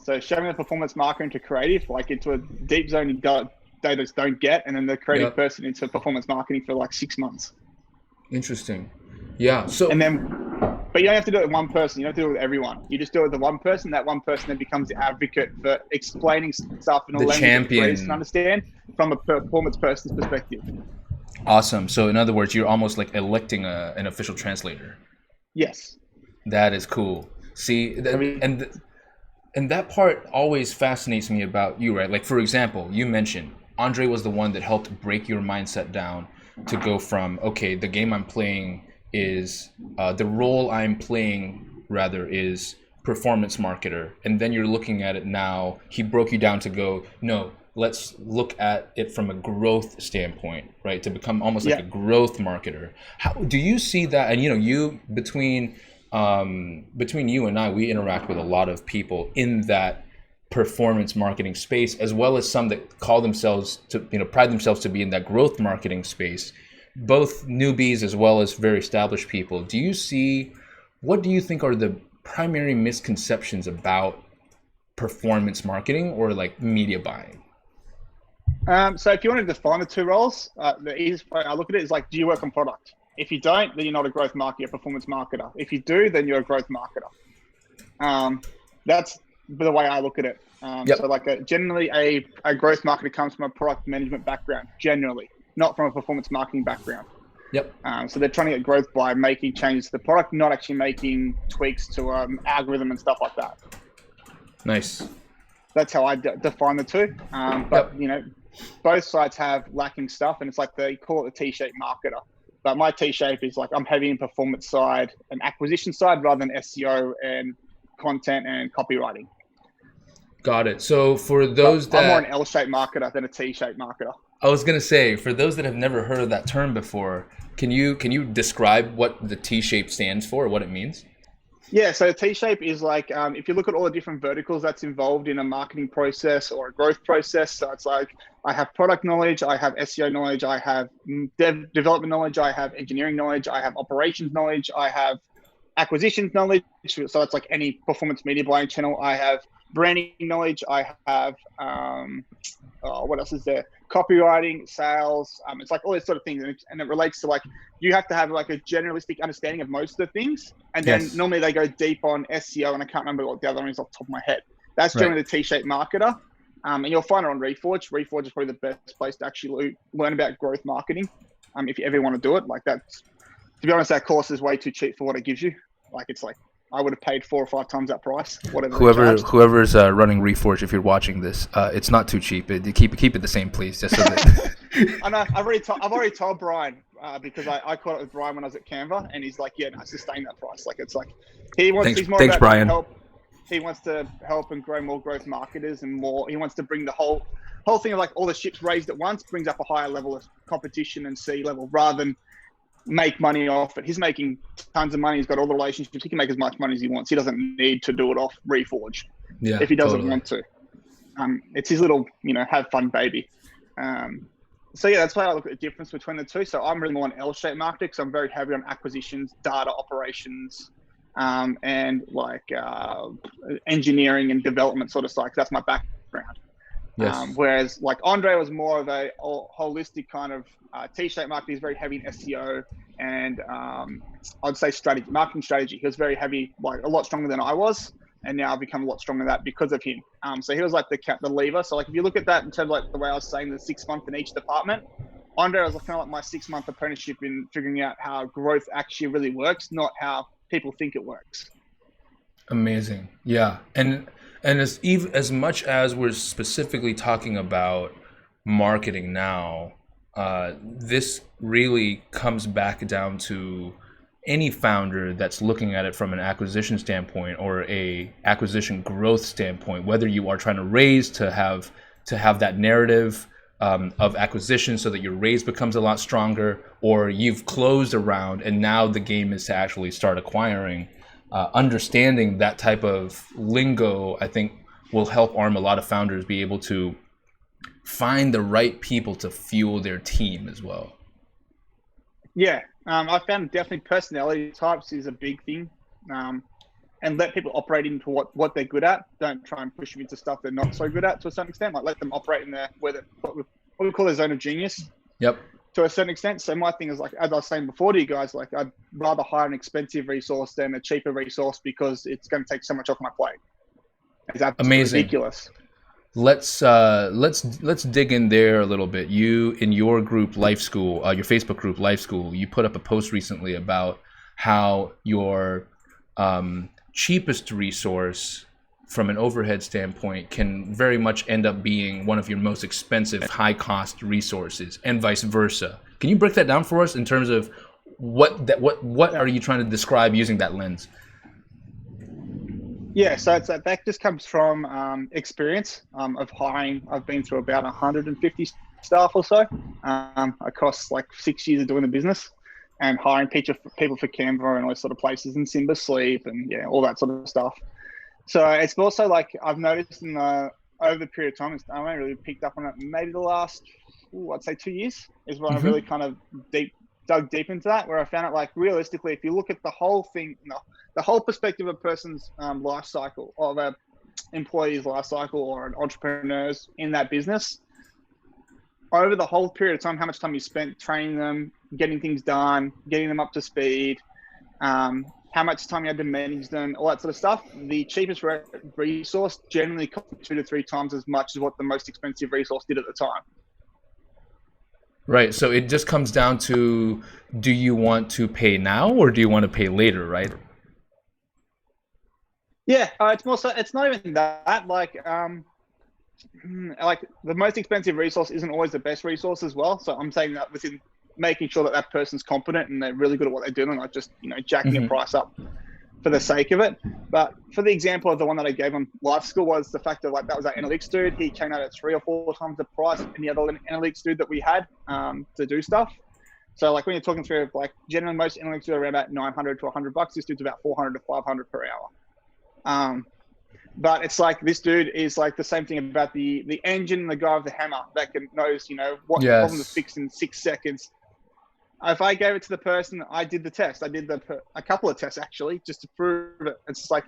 [SPEAKER 2] So shoving the performance marketer into creative, like into a deep zone they just don't get, and then the creative person into performance marketing for like 6 months.
[SPEAKER 1] Interesting. Yeah. So
[SPEAKER 2] but you don't have to do it with one person. You don't have to do it with everyone. You just do it with the one person. That one person then becomes the advocate for explaining stuff in a language that creatives can understand from a performance person's perspective.
[SPEAKER 1] Awesome. So in other words, you're almost like electing an official translator.
[SPEAKER 2] Yes.
[SPEAKER 1] That is cool. See, and that part always fascinates me about you, right? Like, for example, you mentioned Andre was the one that helped break your mindset down to go from, okay, the game I'm playing is, the role I'm playing rather is performance marketer. And then you're looking at it now, he broke you down to go, no, let's look at it from a growth standpoint, right? To become almost like a growth marketer. How do you see that? And you between you and I, we interact with a lot of people in that performance marketing space, as well as some that call themselves to, pride themselves to be in that growth marketing space, both newbies as well as very established people. What do you think are the primary misconceptions about performance marketing or like media buying?
[SPEAKER 2] So if you want to define the two roles, the easiest way I look at it is like, do you work on product? If you don't, then you're not a growth marketer, you're a performance marketer. If you do, then you're a growth marketer. That's the way I look at it. So like generally a growth marketer comes from a product management background, generally, not from a performance marketing background. So they're trying to get growth by making changes to the product, not actually making tweaks to algorithm and stuff like that.
[SPEAKER 1] Nice.
[SPEAKER 2] That's how I define the two. But both sides have lacking stuff, and it's like they call it the T-shaped marketer. But my T-shape is like I'm heavy in performance side and acquisition side rather than SEO and content and copywriting.
[SPEAKER 1] Got it. So for those
[SPEAKER 2] I'm more an L-shaped marketer than a T-shaped marketer.
[SPEAKER 1] I was gonna say, for those that have never heard of that term before, can you describe what the T-shape stands for or what it means?
[SPEAKER 2] Yeah, so T-shape is like, if you look at all the different verticals that's involved in a marketing process or a growth process, so it's like, I have product knowledge, I have SEO knowledge, I have development knowledge, I have engineering knowledge, I have operations knowledge, I have acquisitions knowledge. So it's like any performance media buying channel. I have branding knowledge. I have, what else is there? Copywriting, sales. It's like all these sort of things. And it relates to like, you have to have like a generalistic understanding of most of the things. And then normally they go deep on SEO, and I can't remember what the other one is off the top of my head. That's generally the T-shaped marketer. And you'll find it on Reforge. Reforge is probably the best place to actually learn about growth marketing. If you ever want to do it, like that's, to be honest, that course is way too cheap for what it gives you. Like, it's like, I would have paid 4 or 5 times that price.
[SPEAKER 1] Whoever's running Reforge, if you're watching this, it's not too cheap. Keep it the same, please. Just so that.
[SPEAKER 2] I know. I've already told Brian because I caught up with Brian when I was at Canva, and he's like, "Yeah, no, sustain that price." Like, it's like he's more about
[SPEAKER 1] Brian.
[SPEAKER 2] Help. He wants to help and grow more growth marketers and more. He wants to bring the whole thing of like all the ships raised at once, brings up a higher level of competition and sea level rather than make money off it. He's making tons of money. He's got all the relationships. He can make as much money as he wants. He doesn't need to do it off Reforge if he doesn't want to. It's his little, have fun baby. So yeah, that's why I look at the difference between the two. So I'm really more an L-shaped marketer because I'm very heavy on acquisitions, data operations, and like engineering and development sort of side. 'Cause that's my background. Yes. Whereas like Andre was more of a holistic kind of T-shaped marketing. He's very heavy in SEO and I'd say marketing strategy. He was very heavy, like a lot stronger than I was, and now I've become a lot stronger than that because of him. So he was like the lever. So like if you look at that in terms of like the way I was saying, the 6 months in each department, Andre was kind of like my 6-month apprenticeship in figuring out how growth actually really works, not how people think it works.
[SPEAKER 1] Amazing. Yeah. And as much as we're specifically talking about marketing now, this really comes back down to any founder that's looking at it from an acquisition standpoint or a acquisition growth standpoint, whether you are trying to raise to have that narrative of acquisition so that your raise becomes a lot stronger, or you've closed a round and now the game is to actually start acquiring. Understanding that type of lingo, I think, will help arm a lot of founders be able to find the right people to fuel their team as well.
[SPEAKER 2] Yeah, I found definitely personality types is a big thing, and let people operate into what they're good at. Don't try and push them into stuff they're not so good at to a certain extent. Like let them operate in what we call their zone of genius.
[SPEAKER 1] Yep.
[SPEAKER 2] To a certain extent. So my thing is like, as I was saying before to you guys, like I'd rather hire an expensive resource than a cheaper resource because it's going to take so much off my plate. It's absolutely
[SPEAKER 1] amazing.
[SPEAKER 2] Ridiculous.
[SPEAKER 1] Let's dig in there a little bit. You, in your group Life School, your Facebook group Life School, you put up a post recently about how your cheapest resource from an overhead standpoint can very much end up being one of your most expensive high cost resources, and vice versa. Can you break that down for us in terms of what are you trying to describe using that lens?
[SPEAKER 2] Yeah, so that just comes from experience of hiring. I've been through about 150 staff or so across like 6 years of doing the business and hiring people for Canva and all those sort of places, and Simba Sleep and yeah, all that sort of stuff. So it's also like I've noticed over the period of time, I haven't really picked up on it. Maybe the last, I'd say 2 years is when I really kind of dug deep into that, where I found it like realistically, if you look at the whole thing, the whole perspective of a person's life cycle, of an employee's life cycle or an entrepreneur's in that business, over the whole period of time, how much time you spent training them, getting things done, getting them up to speed, how much time you had to manage them, all that sort of stuff. The cheapest resource generally costs 2 to 3 times as much as what the most expensive resource did at the time.
[SPEAKER 1] Right. So it just comes down to, do you want to pay now or do you want to pay later, right?
[SPEAKER 2] Yeah, it's more so. It's not even that. Like the most expensive resource isn't always the best resource as well. So I'm saying that within making sure that person's competent and they're really good at what they're doing, and not just jacking a price up for the sake of it. But for the example of the one that I gave on Life School was the fact that like that was our analytics dude. He came out at 3 or 4 times the price of any other analytics dude that we had to do stuff. So like when you're talking through like generally most analytics are around about $900 to $100. This dude's about $400 to $500 per hour. But it's like this dude is like the same thing about the engine and the guy with the hammer that knows what problem to fix in 6 seconds. If I gave it to the person, I did the test. I did a couple of tests actually just to prove it. It's just like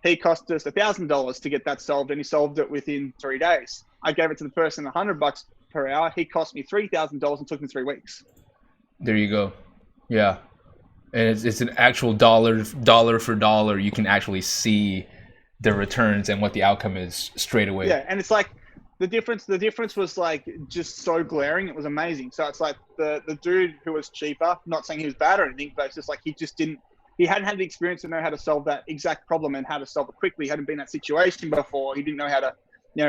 [SPEAKER 2] he cost us $1,000 to get that solved, and he solved it within 3 days. I gave it to the person $100 per hour. He cost me $3,000 and took me 3 weeks.
[SPEAKER 1] There you go. Yeah, and it's an actual dollar for dollar. You can actually see the returns and what the outcome is straight away.
[SPEAKER 2] Yeah, and it's like the difference was like just so glaring. It was amazing. So it's like the dude who was cheaper, not saying he was bad or anything, but it's just like he hadn't had the experience to know how to solve that exact problem and how to solve it quickly. He hadn't been in that situation before. He didn't know how to,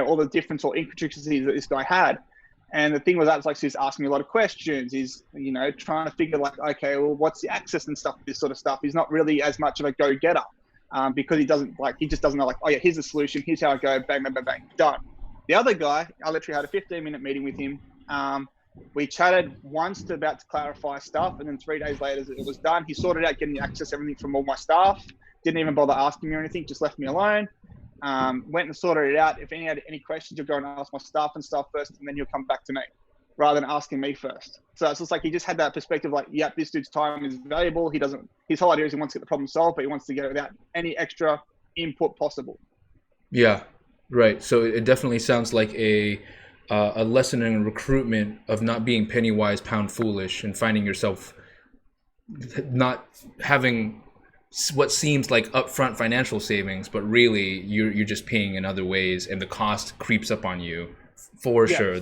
[SPEAKER 2] all the different or intricacies that this guy had. And the thing was that was like, he's asking me a lot of questions. He's, trying to figure like, okay, well, what's the access and stuff, this sort of stuff. He's not really as much of a go-getter because he just doesn't know like, oh yeah, here's the solution. Here's how I go, bang, bang, bang, bang, done. The other guy, I literally had a 15-minute meeting with him. We chatted once about to clarify stuff, and then 3 days later it was done. He sorted out getting access to everything from all my staff. Didn't even bother asking me or anything, just left me alone. Went and sorted it out. If any had any questions, you'll go and ask my staff and stuff first, and then you'll come back to me, rather than asking me first. So it's just like he just had that perspective, like, yep, this dude's time is valuable. His whole idea is he wants to get the problem solved, but he wants to get it without any extra input possible.
[SPEAKER 1] Yeah. Right. So it definitely sounds like a lesson in recruitment of not being penny wise, pound foolish, and finding yourself not having what seems like upfront financial savings, but really you're just paying in other ways, and the cost creeps up on you for sure.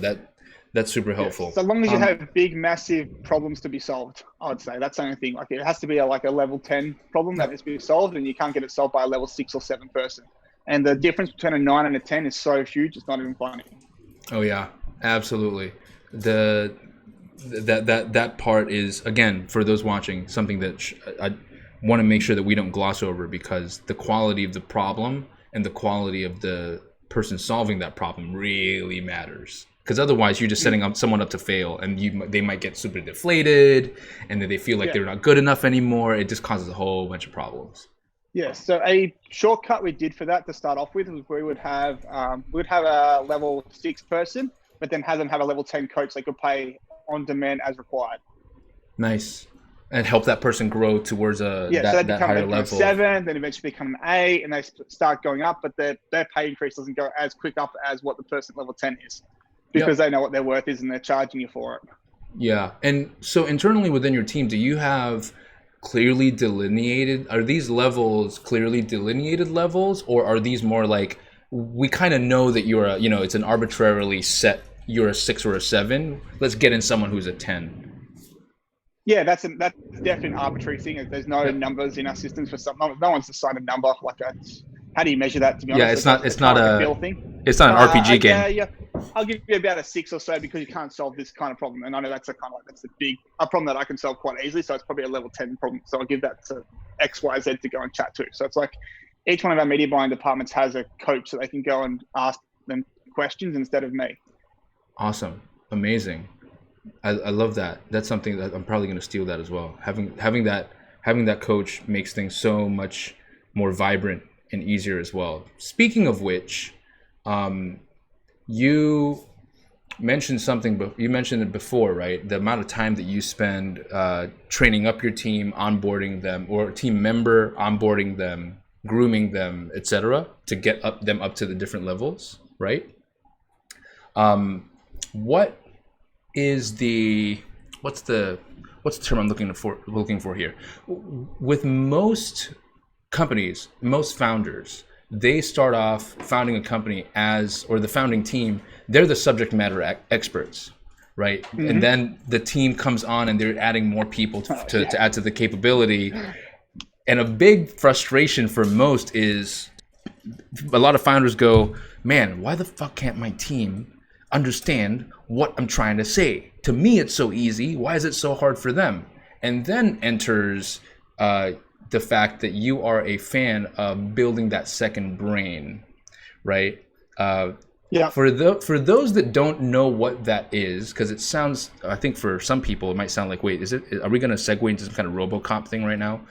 [SPEAKER 1] That's super helpful.
[SPEAKER 2] So long as you have big, massive problems to be solved, I would say that's the only thing. Like it has to be a level 10 problem that needs to be solved, and you can't get it solved by a level 6 or 7 person. And the difference between a 9 and a 10 is so huge, it's not even funny.
[SPEAKER 1] Oh yeah, absolutely. That part is, again, for those watching, something that I want to make sure that we don't gloss over, because the quality of the problem and the quality of the person solving that problem really matters. Because otherwise, you're just setting someone up to fail, and they might get super deflated, and then they feel like they're not good enough anymore. It just causes a whole bunch of problems.
[SPEAKER 2] Yeah. So a shortcut we did for that to start off with was we would have a level 6 person, but then have them have a level 10 coach they could pay on demand as required.
[SPEAKER 1] Nice. And help that person grow towards
[SPEAKER 2] so they become
[SPEAKER 1] higher level.
[SPEAKER 2] 7, then eventually become an 8, and they start going up, but their pay increase doesn't go as quick up as what the person at level 10 is, because they know what their worth is and they're charging you for it.
[SPEAKER 1] Yeah. And so internally within your team, do you have clearly delineated, are these levels clearly delineated levels, or are these more like, we kind of know that you're a, it's an arbitrarily set, you're a 6 or a 7, let's get in someone who's a 10?
[SPEAKER 2] Yeah, that's definitely an arbitrary thing. There's no numbers in our systems for some. No one's assigned a number like that. How do you measure that? To be honest,
[SPEAKER 1] it's not a
[SPEAKER 2] bill thing.
[SPEAKER 1] It's not an RPG game.
[SPEAKER 2] Yeah, I'll give you about a 6 or so, because you can't solve this kind of problem, and I know that's a big problem that I can solve quite easily. So it's probably a level 10 problem. So I'll give that to X, Y, Z to go and chat to. So it's like each one of our media buying departments has a coach so they can go and ask them questions instead of me.
[SPEAKER 1] Awesome, amazing. I love that. That's something that I'm probably going to steal that as well. Having that coach makes things so much more vibrant and easier as well. Speaking of which, you mentioned something, but you mentioned it before, right? The amount of time that you spend training up your team, onboarding them, or team member onboarding them, grooming them, etc., to get them up to the different levels, right? What's the term I'm looking for here? With most companies, most founders, they start off founding a company or the founding team, they're the subject matter experts, right? Mm-hmm. And then the team comes on and they're adding more people to add to the capability. And a big frustration for most is a lot of founders go, man, why the fuck can't my team understand what I'm trying to say? To me, it's so easy. Why is it so hard for them? And then enters the fact that you are a fan of building that second brain, right? For those that don't know what that is, because it sounds, I think for some people it might sound like, wait, are we going to segue into some kind of RoboCop thing right now?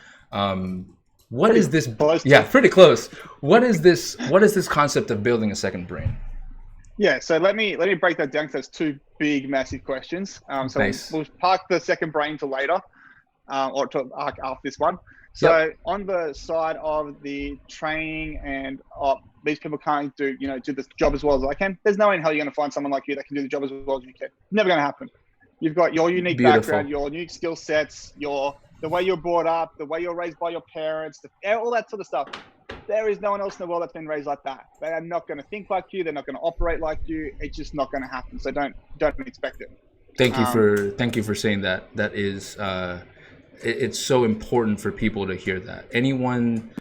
[SPEAKER 1] What is this? Yeah, pretty close. What is this concept of building a second brain?
[SPEAKER 2] Yeah, so let me break that down, because there's 2 big, massive questions.
[SPEAKER 1] Nice.
[SPEAKER 2] We'll park the second brain to later, or to after this one. So on the side of the training and these people can't do this job as well as I can, there's no way in hell you're going to find someone like you that can do the job as well as you can. Never going to happen. You've got your unique background, your unique skill sets, the way you're brought up, the way you're raised by your parents, all that sort of stuff. There is no one else in the world that's been raised like that. They are not going to think like you. They're not going to operate like you. It's just not going to happen. So don't expect it.
[SPEAKER 1] Thank you for saying that. That is, it's so important for people to hear that. Anyone?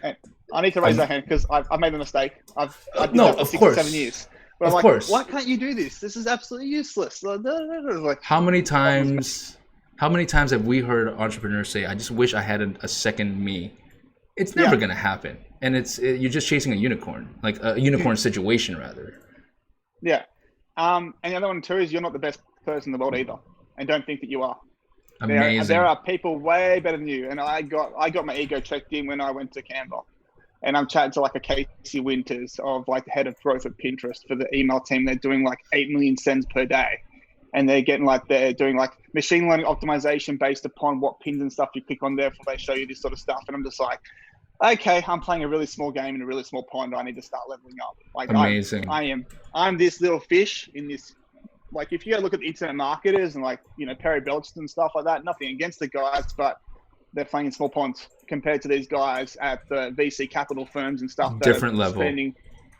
[SPEAKER 2] I need to raise that hand because I've made a mistake. I've been
[SPEAKER 1] no,
[SPEAKER 2] for
[SPEAKER 1] of
[SPEAKER 2] 6
[SPEAKER 1] course.
[SPEAKER 2] or 7 years. But I'm like, why can't you do this? This is absolutely useless. Like,
[SPEAKER 1] how many times have we heard entrepreneurs say, "I just wish I had a second me"? It's never going to happen. And you're just chasing a unicorn, like a unicorn situation, rather.
[SPEAKER 2] Yeah. And the other one too is you're not the best person in the world either, and don't think that you are.
[SPEAKER 1] Amazing.
[SPEAKER 2] There are people way better than you, and I got my ego checked in when I went to Canberra, and I'm chatting to like a Casey Winters of like the head of growth at Pinterest for the email team. They're doing like 8 million sends per day, and they're doing like machine learning optimization based upon what pins and stuff you click on there before they show you this sort of stuff. And I'm just like, okay, I'm playing a really small game in a really small pond. I need to start leveling up. Like,
[SPEAKER 1] amazing.
[SPEAKER 2] I'm this little fish in this. Like, if you go look at the internet marketers and like, Perry Belch and stuff like that, nothing against the guys, but they're playing in small ponds compared to these guys at the VC capital firms and stuff.
[SPEAKER 1] Different level.
[SPEAKER 2] Spending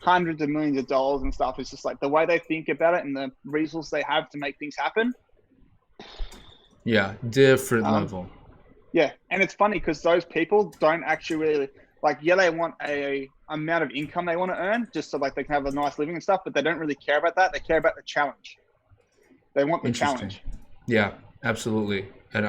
[SPEAKER 2] hundreds of millions of dollars and stuff. It's just like the way they think about it and the resources they have to make things happen.
[SPEAKER 1] Yeah, different level.
[SPEAKER 2] Yeah, and it's funny because those people don't actually really like. Yeah, they want a amount of income they want to earn just so like they can have a nice living and stuff, but they don't really care about that. They care about the challenge. They want the challenge.
[SPEAKER 1] Yeah, absolutely. And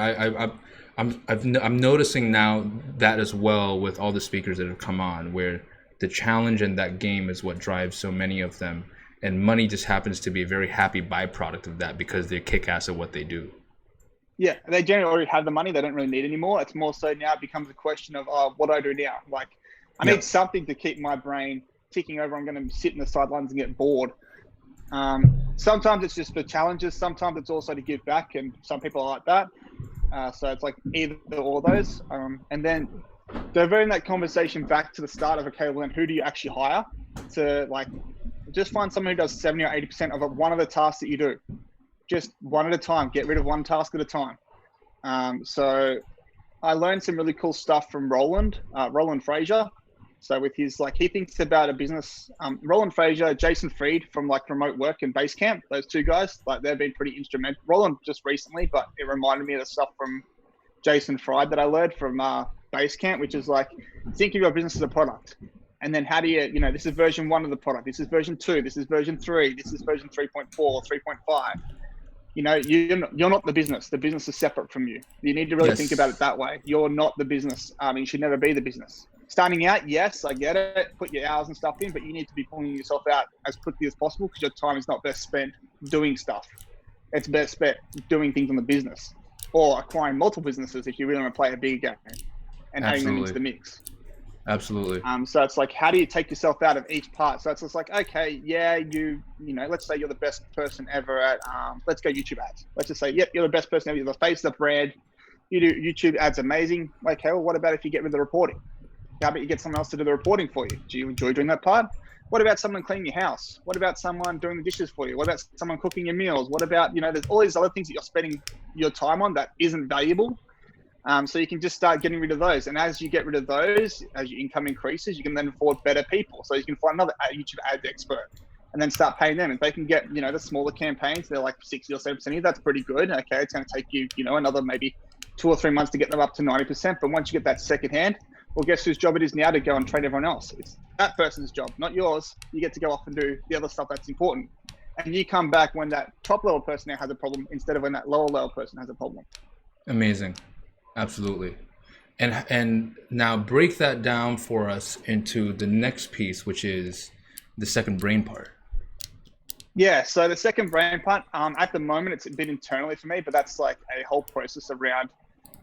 [SPEAKER 1] I'm noticing now that as well with all the speakers that have come on, where the challenge in that game is what drives so many of them, and money just happens to be a very happy byproduct of that because they're kick-ass at what they do.
[SPEAKER 2] Yeah, they generally already have the money. They don't really need anymore. It's more so now it becomes a question of, what do I do now? Like, I need something to keep my brain ticking over. I'm going to sit in the sidelines and get bored. Sometimes it's just for challenges. Sometimes it's also to give back, and some people are like that. So it's like either or those. And then diverting that conversation back to the start of, okay, well, then who do you actually hire to like just find someone who does 70 or 80% of one of the tasks that you do. Just one at a time, get rid of one task at a time. So I learned some really cool stuff from Roland Fraser. So with his, like, he thinks about a business, Roland Fraser, Jason Fried from like Remote Work and Basecamp, those two guys, like they've been pretty instrumental. Roland just recently, but it reminded me of the stuff from Jason Fried that I learned from Basecamp, which is like, think of your business as a product. And then how do you, this is version 1 of the product. This is version 2. This is version 3. This is version 3.4, 3.5. You're not the business. The business is separate from you. You need to really think about it that way. You're not the business. You should never be the business. Starting out, yes, I get it. Put your hours and stuff in, but you need to be pulling yourself out as quickly as possible because your time is not best spent doing stuff. It's best spent doing things on the business or acquiring multiple businesses if you really want to play a big game and having them into the mix.
[SPEAKER 1] Absolutely.
[SPEAKER 2] So it's like, how do you take yourself out of each part? So it's just like, okay, yeah, let's say you're the best person ever at, let's go YouTube ads. Let's just say, yep, you're the best person ever. You're the face of the brand. You do YouTube ads amazing. Okay, well, what about if you get rid of the reporting? How about you get someone else to do the reporting for you? Do you enjoy doing that part? What about someone cleaning your house? What about someone doing the dishes for you? What about someone cooking your meals? What about, there's all these other things that you're spending your time on that isn't valuable. So you can just start getting rid of those. And as you get rid of those, as your income increases, you can then afford better people. So you can find another YouTube ads expert and then start paying them. If they can get, the smaller campaigns, they're like 60 or 70%. That's pretty good. Okay, it's going to take you, another maybe 2 or 3 months to get them up to 90%. But once you get that second hand, well, guess whose job it is now to go and train everyone else? It's that person's job, not yours. You get to go off and do the other stuff that's important. And you come back when that top level person now has a problem instead of when that lower level person has a problem.
[SPEAKER 1] Amazing. Absolutely. And now break that down for us into the next piece, which is the second brain part.
[SPEAKER 2] Yeah, so the second brain part, at the moment, it's a bit internally for me, but that's like a whole process around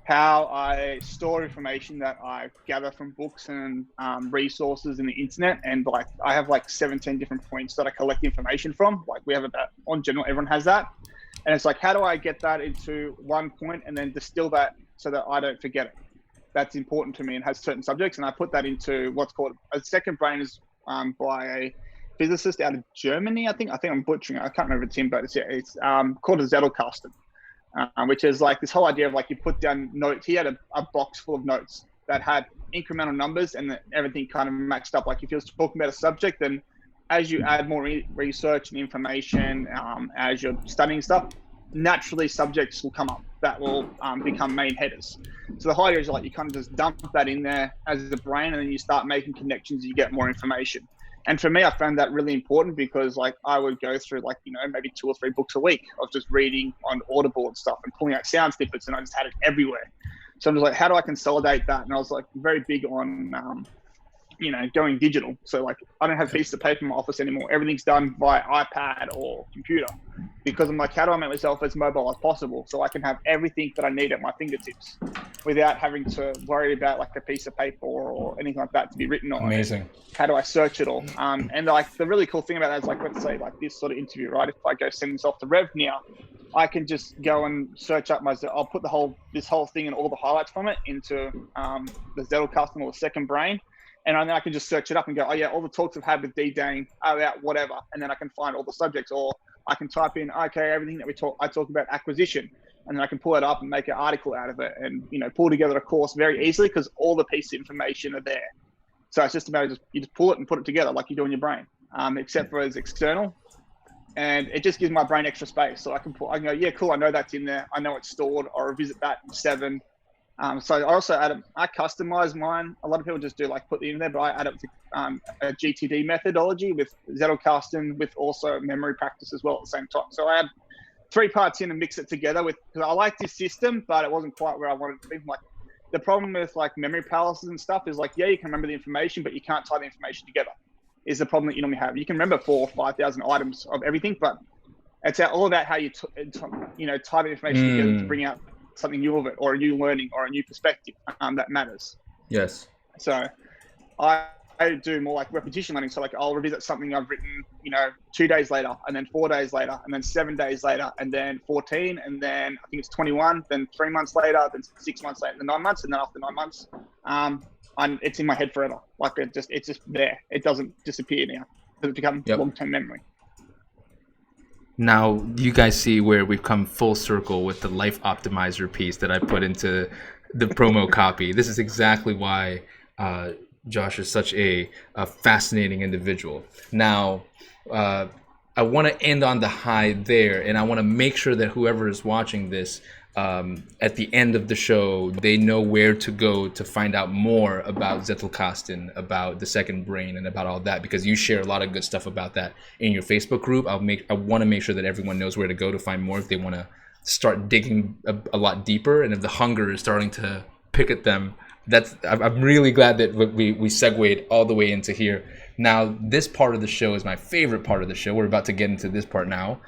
[SPEAKER 2] how I store information that I gather from books and resources in the internet. And like, I have like 17 different points that I collect information from. Like we have about, on general, everyone has that. And it's like, how do I get that into one point and then distill that so that I don't forget it? That's important to me and has certain subjects. And I put that into what's called a second brain, is by a physicist out of Germany. I think I'm butchering it. I can't remember it's him, but it's called a Zettelkasten, which is like this whole idea of like you put down notes. He had a box full of notes that had incremental numbers and everything kind of matched up. Like if he was talking about a subject, then as you add more research and information, as you're studying stuff, naturally subjects will come up that will become main headers. So the whole idea is like you kind of just dump that in there as a brain, and then you start making connections and you get more information. And for me, I found that really important because like I would go through like, maybe 2 or 3 books a week of just reading on Audible and stuff and pulling out sound snippets, and I just had it everywhere. So I'm just like, how do I consolidate that? And I was like very big on going digital. So like I don't have pieces of paper in my office anymore. Everything's done via iPad or computer, because I'm like, how do I make myself as mobile as possible so I can have everything that I need at my fingertips without having to worry about like a piece of paper or anything like that to be written on.
[SPEAKER 1] Amazing.
[SPEAKER 2] How do I search it all? And like the really cool thing about that is like, let's say like this sort of interview, right? If I go send this off to Rev now, I can just go and search up I'll put this whole thing and all the highlights from it into the Zettelkasten or the second brain. And then I can just search it up and go, oh yeah, all the talks I've had with D-Dane about whatever. And then I can find all the subjects, or I can type in, okay, everything that I talk about acquisition. And then I can pull it up and make an article out of it and, pull together a course very easily because all the pieces of information are there. So it's just about you just pull it and put it together like you do in your brain. except for as external. And it just gives my brain extra space. So I can go, yeah, cool, I know that's in there. I know it's stored. I'll revisit that in 7. So I also I customize mine. A lot of people just do like put it in there, but I add it to a GTD methodology with Zettelkasten with also memory practice as well at the same time. So I add 3 parts in and mix it together because I like this system, but it wasn't quite where I wanted it to be. Like the problem with like memory palaces and stuff is like, yeah, you can remember the information, but you can't tie the information together. Is the problem that you normally have. You can remember 4,000 or 5,000 items of everything, but it's all about how you tie the information together to bring out something new of it, or a new learning, or a new perspective that matters.
[SPEAKER 1] Yes.
[SPEAKER 2] So I do more like repetition learning. So like I'll revisit something I've written, 2 days later, and then 4 days later, and then 7 days later, and then 14, and then I think it's 21, then 3 months later, then 6 months later, then 9 months, and then after 9 months, it's in my head forever. Like it's just there. It doesn't disappear now. It doesn't become long-term memory.
[SPEAKER 1] Now you guys see where we've come full circle with the life optimizer piece that I put into the promo copy. This is exactly why Josh is such a fascinating individual. Now, I want to end on the high there, and I want to make sure that whoever is watching this, at the end of the show, they know where to go to find out more about Zettelkasten, about the second brain, and about all that, because you share a lot of good stuff about that in your Facebook group. I want to make sure that everyone knows where to go to find more if they want to start digging a lot deeper, and if the hunger is starting to pick at them. I'm really glad that we segued all the way into here. Now, this part of the show is my favorite part of the show. We're about to get into this part now.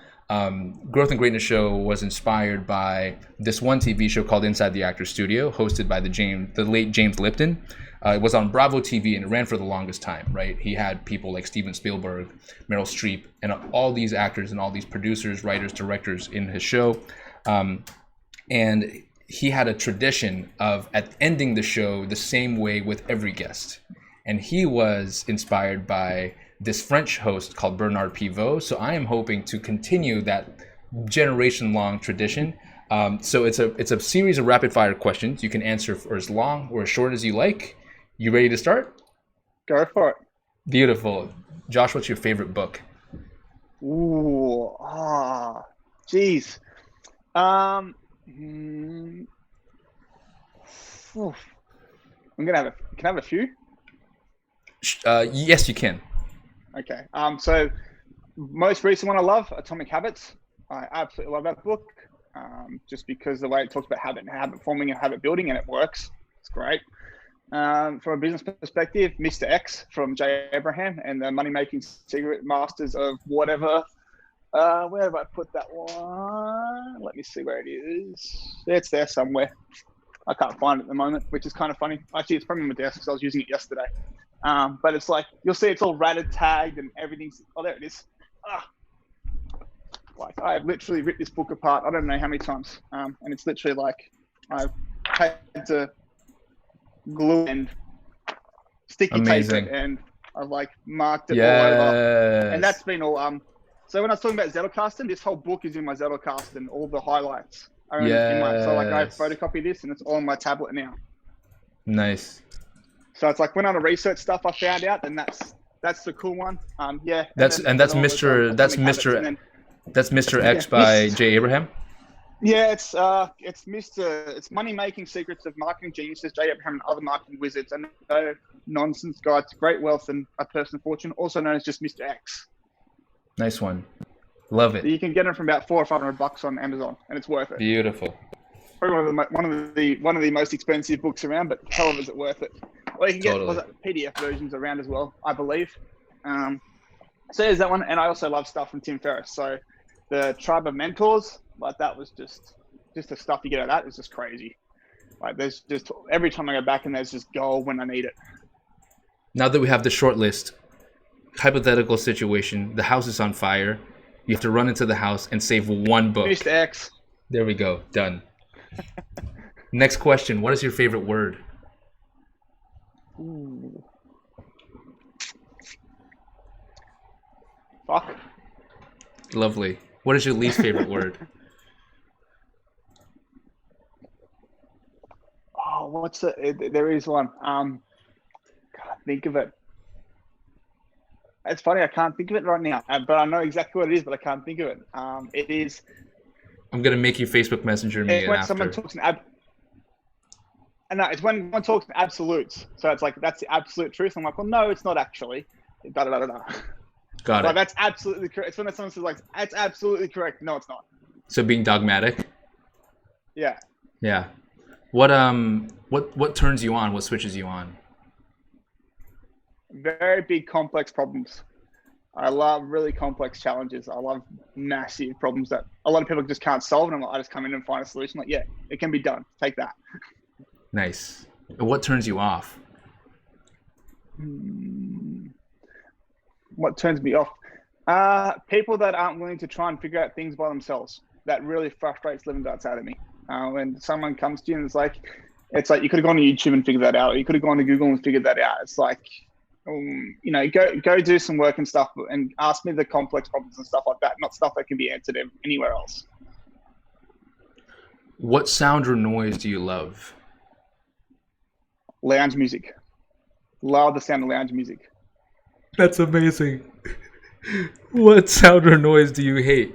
[SPEAKER 1] Growth and Greatness Show was inspired by this one TV show called Inside the Actors Studio, hosted by the late James Lipton. It was on Bravo TV, and it ran for the longest time, right? He had people like Steven Spielberg, Meryl Streep, and all these actors and all these producers, writers, directors in his show. And he had a tradition of ending the show the same way with every guest. And he was inspired by this French host called Bernard Pivot. So I am hoping to continue that generation-long tradition. So it's a series of rapid-fire questions. You can answer for as long or as short as you like. You ready to start?
[SPEAKER 2] Go for it.
[SPEAKER 1] Beautiful. Josh, what's your favorite book?
[SPEAKER 2] Ooh, geez. I'm gonna can I have a few?
[SPEAKER 1] Yes, you can.
[SPEAKER 2] Okay. So most recent one I love, Atomic Habits. I absolutely love that book. Just because the way it talks about habit forming and habit building, and it works. It's great. From a business perspective, Mr. X from Jay Abraham and the Money Making Secret Masters of whatever. Where have I put that one? Let me see where it is. It's there somewhere. I can't find it at the moment, which is kind of funny. Actually, it's probably on my desk because I was using it yesterday. But it's like, you'll see it's all ratted tagged and everything's, oh, there it is. Like, I have literally ripped this book apart. I don't know how many times. And it's literally like, I've had to glue and sticky tape it, and I've like marked it all over. And that's been all, so when I was talking about Zettelkasten, this whole book is in my Zettelkasten, all the highlights are in my, so like I photocopy this and it's all on my tablet now.
[SPEAKER 1] Nice.
[SPEAKER 2] So it's like when I'm research stuff I found out, then that's the cool one.
[SPEAKER 1] That's Mr. X by Jay Abraham.
[SPEAKER 2] Yeah, it's Money Making Secrets of Marketing Geniuses, Jay Abraham and Other Marketing Wizards, and no nonsense guide to great wealth and a personal fortune, also known as just Mr. X.
[SPEAKER 1] Nice one. Love it.
[SPEAKER 2] You can get it from about $400 or $500 on Amazon, and it's worth it.
[SPEAKER 1] Beautiful.
[SPEAKER 2] Probably one of the most expensive books around, but hell of is it worth it. Or you can get PDF versions around as well, I believe. So there's that one, and I also love stuff from Tim Ferriss. So the Tribe of Mentors, like that was just the stuff you get out of that is just crazy. Like there's just every time I go back and there's just gold when I need it.
[SPEAKER 1] Now that we have the short list, hypothetical situation, the house is on fire. You have to run into the house and save one book.
[SPEAKER 2] Mr. X.
[SPEAKER 1] There we go. Done. Next question. What is your favorite word?
[SPEAKER 2] Ooh. Fuck.
[SPEAKER 1] Lovely. What is your least favorite word?
[SPEAKER 2] Oh, what's there is one. Can't think of it. It's funny, I can't think of it right now, but I know exactly what it is, but I can't think of it. It is.
[SPEAKER 1] I'm gonna make you Facebook Messenger me
[SPEAKER 2] It's when someone
[SPEAKER 1] after.
[SPEAKER 2] talks no, it's when one talks in absolutes. So it's like that's the absolute truth. I'm like, well, no, it's not actually. Da da da da.
[SPEAKER 1] Got
[SPEAKER 2] Like
[SPEAKER 1] it.
[SPEAKER 2] that's absolutely correct. It's when someone says like, that's absolutely correct. No, it's not.
[SPEAKER 1] So being dogmatic.
[SPEAKER 2] Yeah.
[SPEAKER 1] Yeah. What turns you on? What switches you on?
[SPEAKER 2] Very big complex problems. I love really complex challenges. I love massive problems that a lot of people just can't solve. And I'm like, I just come in and find a solution. Like, yeah, it can be done. Take that.
[SPEAKER 1] Nice. And what turns you off?
[SPEAKER 2] What turns me off? People that aren't willing to try and figure out things by themselves. That really frustrates living guts out of me. When someone comes to you and it's like you could have gone to YouTube and figured that out, or you could have gone to Google and figured that out. It's like, go do some work and stuff, and ask me the complex problems and stuff like that, not stuff that can be answered anywhere else.
[SPEAKER 1] What sound or noise do you love?
[SPEAKER 2] Lounge music. Love the sound of lounge music.
[SPEAKER 1] That's amazing. What sound or noise do you hate?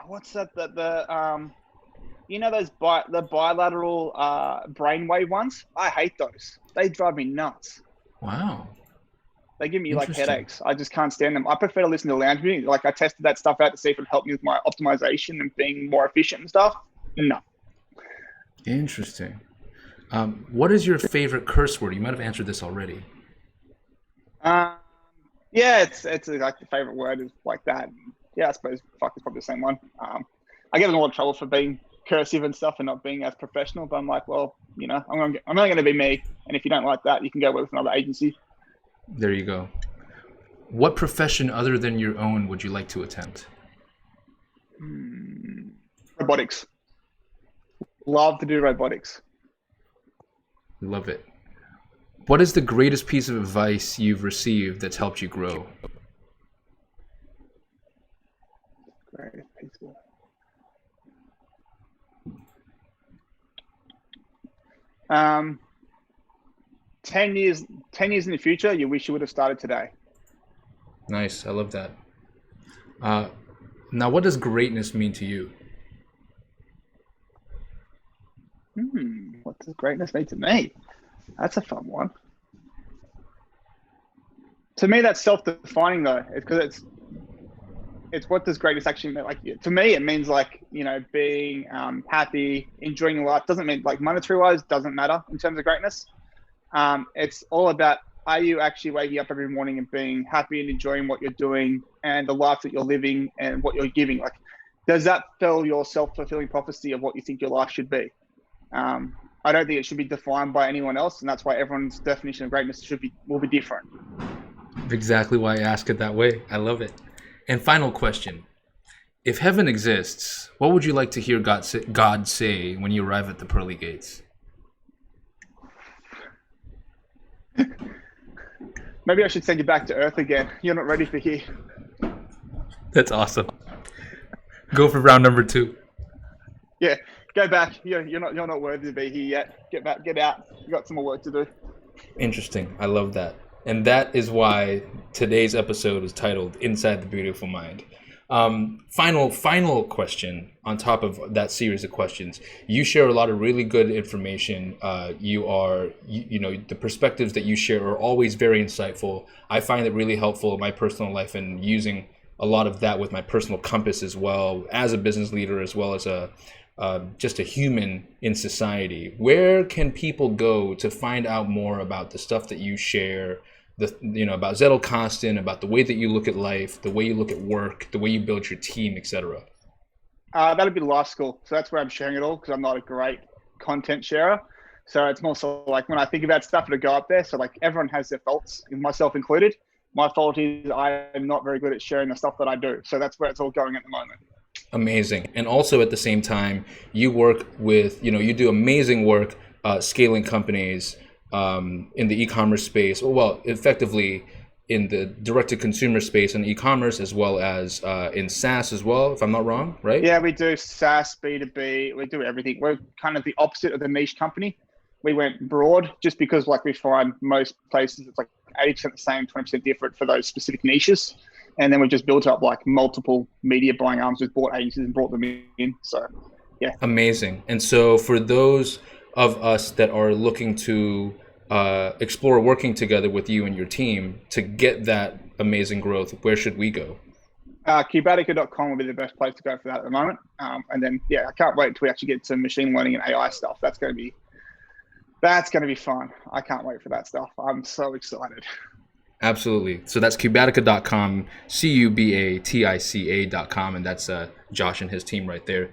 [SPEAKER 2] What's that? Those the bilateral brainwave ones? I hate those. They drive me nuts.
[SPEAKER 1] Wow.
[SPEAKER 2] They give me like headaches. I just can't stand them. I prefer to listen to lounge music. Like I tested that stuff out to see if it helped me with my optimization and being more efficient and stuff. No.
[SPEAKER 1] Interesting. What is your favorite curse word? You might have answered this already.
[SPEAKER 2] Yeah, it's like the favorite word is like that. Yeah, I suppose fuck is probably the same one. I get in a lot of trouble for being cursive and stuff and not being as professional, but I'm like, well, I'm only going to be me, and if you don't like that, you can go with another agency.
[SPEAKER 1] There you go. What profession other than your own would you like to attempt?
[SPEAKER 2] Robotics. Love to do robotics.
[SPEAKER 1] Love it. What is the greatest piece of advice you've received that's helped you grow?
[SPEAKER 2] Greatest piece of 10 years in the future, you wish you would have started today.
[SPEAKER 1] Nice. I love that. Now, what does greatness mean to you?
[SPEAKER 2] What does greatness mean to me? That's a fun one. To me, that's self-defining though. It's because it's what does greatness actually mean? Like to me, it means like being happy, enjoying your life. Doesn't mean like monetary wise doesn't matter in terms of greatness. It's all about, are you actually waking up every morning and being happy and enjoying what you're doing and the life that you're living and what you're giving? Like, does that fill your self-fulfilling prophecy of what you think your life should be? I don't think it should be defined by anyone else, and that's why everyone's definition of greatness will be different.
[SPEAKER 1] Exactly why I ask it that way. I love it. And final question. If heaven exists, what would you like to hear God say when you arrive at the pearly gates?
[SPEAKER 2] Maybe I should send you back to Earth again. You're not ready for here.
[SPEAKER 1] That's awesome. Go for round number 2.
[SPEAKER 2] Yeah, go back. You're not worthy to be here yet. Get back. Get out. You got some more work to do.
[SPEAKER 1] Interesting. I love that. And that is why today's episode is titled Inside the Beautiful Mind. Final question on top of that series of questions. You share a lot of really good information. The perspectives that you share are always very insightful. I find it really helpful in my personal life and using a lot of that with my personal compass as well, as a business leader, as well as just a human in society. Where can people go to find out more about the stuff that you share? About Zettelkasten, about the way that you look at life, the way you look at work, the way you build your team, etc.
[SPEAKER 2] That'll be life school. So that's where I'm sharing it all, because I'm not a great content sharer. So it's more so like when I think about stuff to go up there. So like everyone has their faults, myself included. My fault is I am not very good at sharing the stuff that I do. So that's where it's all going at the moment.
[SPEAKER 1] Amazing. And also at the same time, you work with, you do amazing work scaling companies in the e-commerce space, effectively in the direct-to-consumer space and e-commerce, as well as in SaaS as well, if I'm not wrong, right?
[SPEAKER 2] Yeah, we do SaaS, B2B, we do everything. We're kind of the opposite of the niche company. we went broad just because like we find most places it's like 80% the same, 20% different for those specific niches. And then we've just built up like multiple media buying arms. We've bought agencies and brought them in. So yeah.
[SPEAKER 1] Amazing. And so for those of us that are looking to explore working together with you and your team to get that amazing growth, where should we go?
[SPEAKER 2] Cubatica.com will be the best place to go for that at the moment. And then, yeah, I can't wait until we actually get some machine learning and AI stuff. That's going to be fun. I can't wait for that stuff. I'm so excited.
[SPEAKER 1] Absolutely. So that's Cubatica.com, Cubatica.com, and that's Josh and his team right there.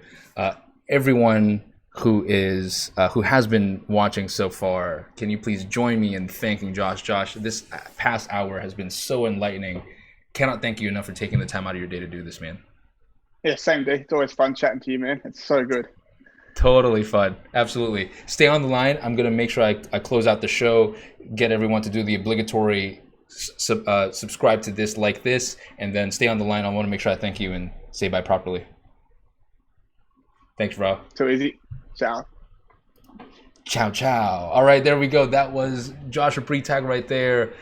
[SPEAKER 1] Everyone who has been watching so far, can you please join me in thanking Josh? Josh, this past hour has been so enlightening. Cannot thank you enough for taking the time out of your day to do this, man.
[SPEAKER 2] Yeah, same day. It's always fun chatting to you, man. It's so good.
[SPEAKER 1] Totally fun. Absolutely. Stay on the line. I'm going to make sure I close out the show, get everyone to do the obligatory subscribe to this, like this, and then stay on the line. I want to make sure I thank you and say bye properly. Thanks, bro.
[SPEAKER 2] So easy. Ciao.
[SPEAKER 1] Ciao, ciao. All right, there we go. That was Joshua Bretag right there.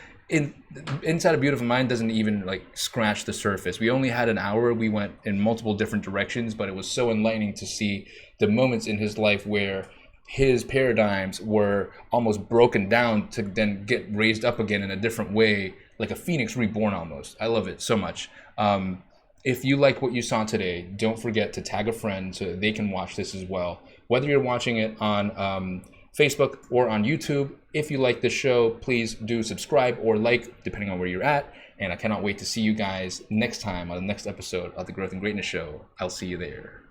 [SPEAKER 1] Inside a Beautiful Mind doesn't even like scratch the surface. We only had an hour. We went in multiple different directions, but it was so enlightening to see the moments in his life where his paradigms were almost broken down to then get raised up again in a different way, like a phoenix reborn almost. I love it so much. If you like what you saw today, don't forget to tag a friend so that they can watch this as well. Whether you're watching it on Facebook or on YouTube, if you like this show, please do subscribe or like, depending on where you're at. And I cannot wait to see you guys next time on the next episode of the Growth and Greatness Show. I'll see you there.